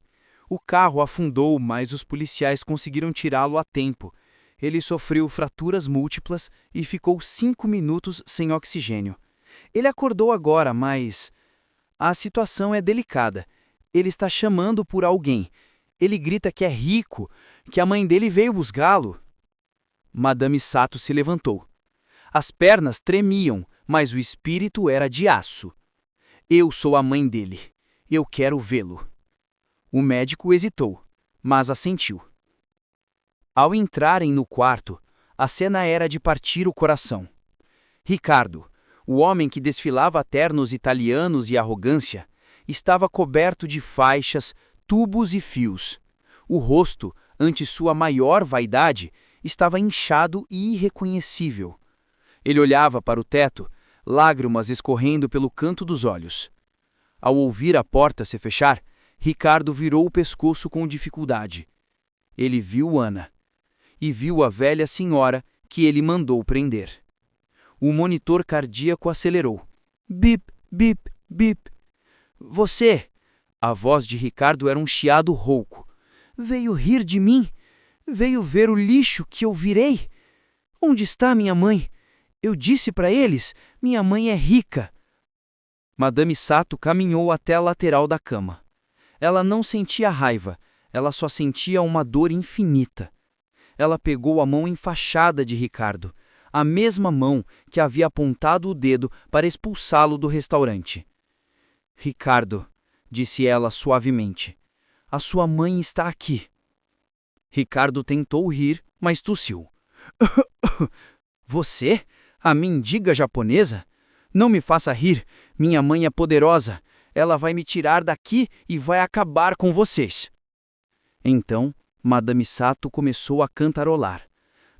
O carro afundou, mas os policiais conseguiram tirá-lo a tempo. Ele sofreu fraturas múltiplas e ficou 5 minutos sem oxigênio. Ele acordou agora, mas a situação é delicada. Ele está chamando por alguém. Ele grita que é rico, que a mãe dele veio buscá-lo. Madame Sato se levantou. As pernas tremiam, mas o espírito era de aço. Eu sou a mãe dele. Eu quero vê-lo. O médico hesitou, mas assentiu. Ao entrarem no quarto, a cena era de partir o coração. Ricardo, o homem que desfilava ternos italianos e arrogância, estava coberto de faixas, tubos e fios. O rosto, ante sua maior vaidade, estava inchado e irreconhecível. Ele olhava para o teto, lágrimas escorrendo pelo canto dos olhos. Ao ouvir a porta se fechar, Ricardo virou o pescoço com dificuldade. Ele viu Ana. E viu a velha senhora que ele mandou prender. O monitor cardíaco acelerou. Bip, bip, bip. Você! A voz de Ricardo era um chiado rouco. Veio rir de mim? Veio ver o lixo que eu virei? Onde está minha mãe? Eu disse para eles, minha mãe é rica. Madame Sato caminhou até a lateral da cama. Ela não sentia raiva, ela só sentia uma dor infinita. Ela pegou a mão enfaixada de Ricardo, a mesma mão que havia apontado o dedo para expulsá-lo do restaurante. Ricardo, disse ela suavemente, a sua mãe está aqui. Ricardo tentou rir, mas tossiu. Você? A mendiga japonesa? Não me faça rir, minha mãe é poderosa. Ela vai me tirar daqui e vai acabar com vocês. Então, Madame Sato começou a cantarolar.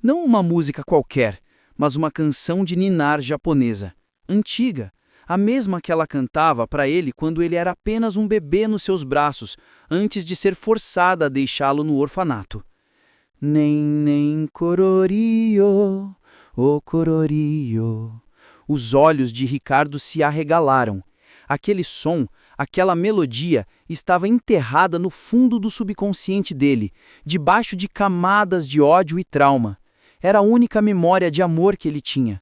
Não uma música qualquer, mas uma canção de ninar japonesa, antiga, a mesma que ela cantava para ele quando ele era apenas um bebê nos seus braços, antes de ser forçada a deixá-lo no orfanato. Nem cororio, o cororio. Os olhos de Ricardo se arregalaram. Aquele som, aquela melodia estava enterrada no fundo do subconsciente dele, debaixo de camadas de ódio e trauma. Era a única memória de amor que ele tinha.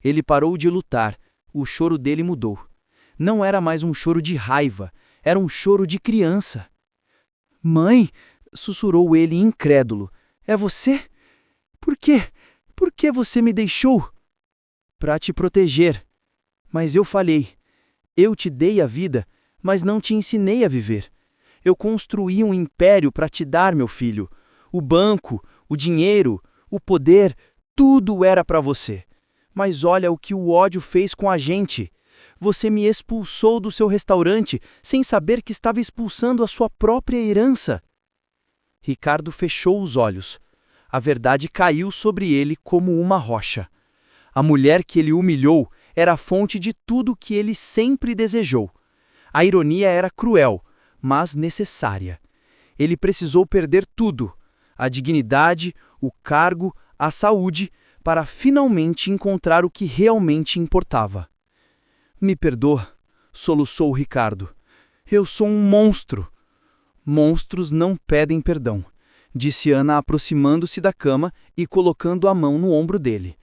Ele parou de lutar. O choro dele mudou. Não era mais um choro de raiva, era um choro de criança. Mãe, sussurrou ele incrédulo, é você? Por quê? Por que você me deixou? Para te proteger. Mas eu falhei. Eu te dei a vida, mas não te ensinei a viver. Eu construí um império para te dar, meu filho. O banco, o dinheiro, o poder, tudo era para você. Mas olha o que o ódio fez com a gente. Você me expulsou do seu restaurante sem saber que estava expulsando a sua própria herança. Ricardo fechou os olhos. A verdade caiu sobre ele como uma rocha. A mulher que ele humilhou era a fonte de tudo o que ele sempre desejou. A ironia era cruel, mas necessária. Ele precisou perder tudo: a dignidade, o cargo, a saúde, para finalmente encontrar o que realmente importava. Me perdoa, soluçou Ricardo. Eu sou um monstro. Monstros não pedem perdão, disse Ana aproximando-se da cama e colocando a mão no ombro dele.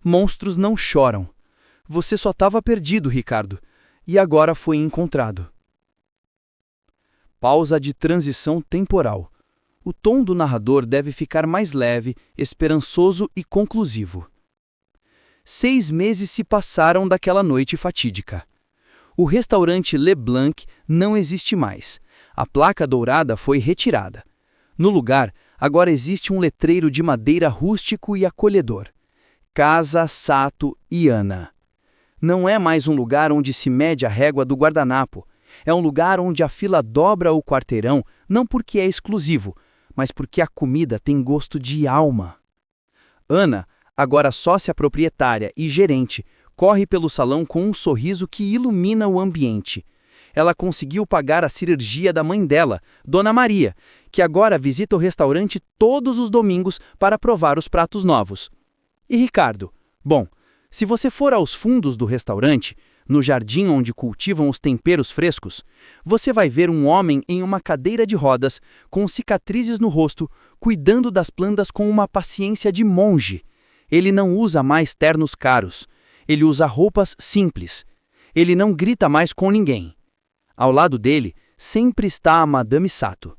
Monstros não choram. Você só estava perdido, Ricardo, e agora foi encontrado. Pausa de transição temporal. O tom do narrador deve ficar mais leve, esperançoso e conclusivo. 6 meses se passaram daquela noite fatídica. O restaurante Leblanc não existe mais. A placa dourada foi retirada. No lugar, agora existe um letreiro de madeira rústico e acolhedor. Casa Sato e Ana. Não é mais um lugar onde se mede a régua do guardanapo. É um lugar onde a fila dobra o quarteirão, não porque é exclusivo, mas porque a comida tem gosto de alma. Ana, agora sócia proprietária e gerente, corre pelo salão com um sorriso que ilumina o ambiente. Ela conseguiu pagar a cirurgia da mãe dela, Dona Maria, que agora visita o restaurante todos os domingos para provar os pratos novos. E Ricardo? Bom, se você for aos fundos do restaurante, no jardim onde cultivam os temperos frescos, você vai ver um homem em uma cadeira de rodas, com cicatrizes no rosto, cuidando das plantas com uma paciência de monge. Ele não usa mais ternos caros. Ele usa roupas simples. Ele não grita mais com ninguém. Ao lado dele, sempre está a Madame Sato.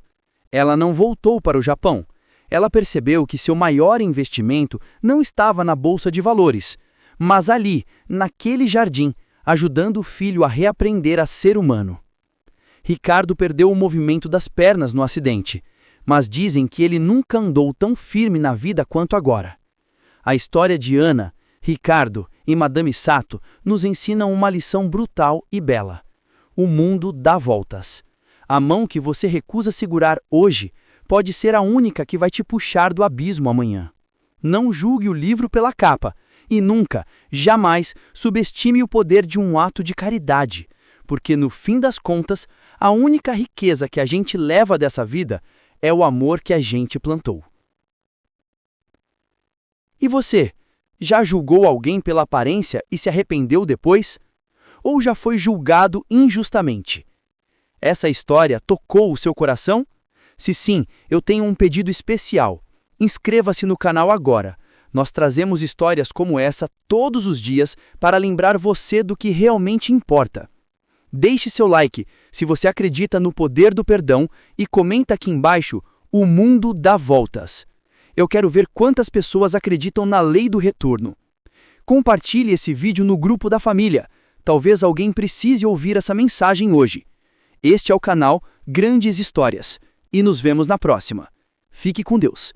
Ela não voltou para o Japão. Ela percebeu que seu maior investimento não estava na bolsa de valores, mas ali, naquele jardim, ajudando o filho a reaprender a ser humano. Ricardo perdeu o movimento das pernas no acidente, mas dizem que ele nunca andou tão firme na vida quanto agora. A história de Ana, Ricardo e Madame Sato nos ensinam uma lição brutal e bela. O mundo dá voltas. A mão que você recusa segurar hoje pode ser a única que vai te puxar do abismo amanhã. Não julgue o livro pela capa e nunca, jamais, subestime o poder de um ato de caridade, porque no fim das contas, a única riqueza que a gente leva dessa vida é o amor que a gente plantou. E você? Já julgou alguém pela aparência e se arrependeu depois? Ou já foi julgado injustamente? Essa história tocou o seu coração? Se sim, eu tenho um pedido especial. Inscreva-se no canal agora. Nós trazemos histórias como essa todos os dias para lembrar você do que realmente importa. Deixe seu like se você acredita no poder do perdão e comenta aqui embaixo: o mundo dá voltas. Eu quero ver quantas pessoas acreditam na lei do retorno. Compartilhe esse vídeo no grupo da família. Talvez alguém precise ouvir essa mensagem hoje. Este é o canal Grandes Histórias e nos vemos na próxima. Fique com Deus.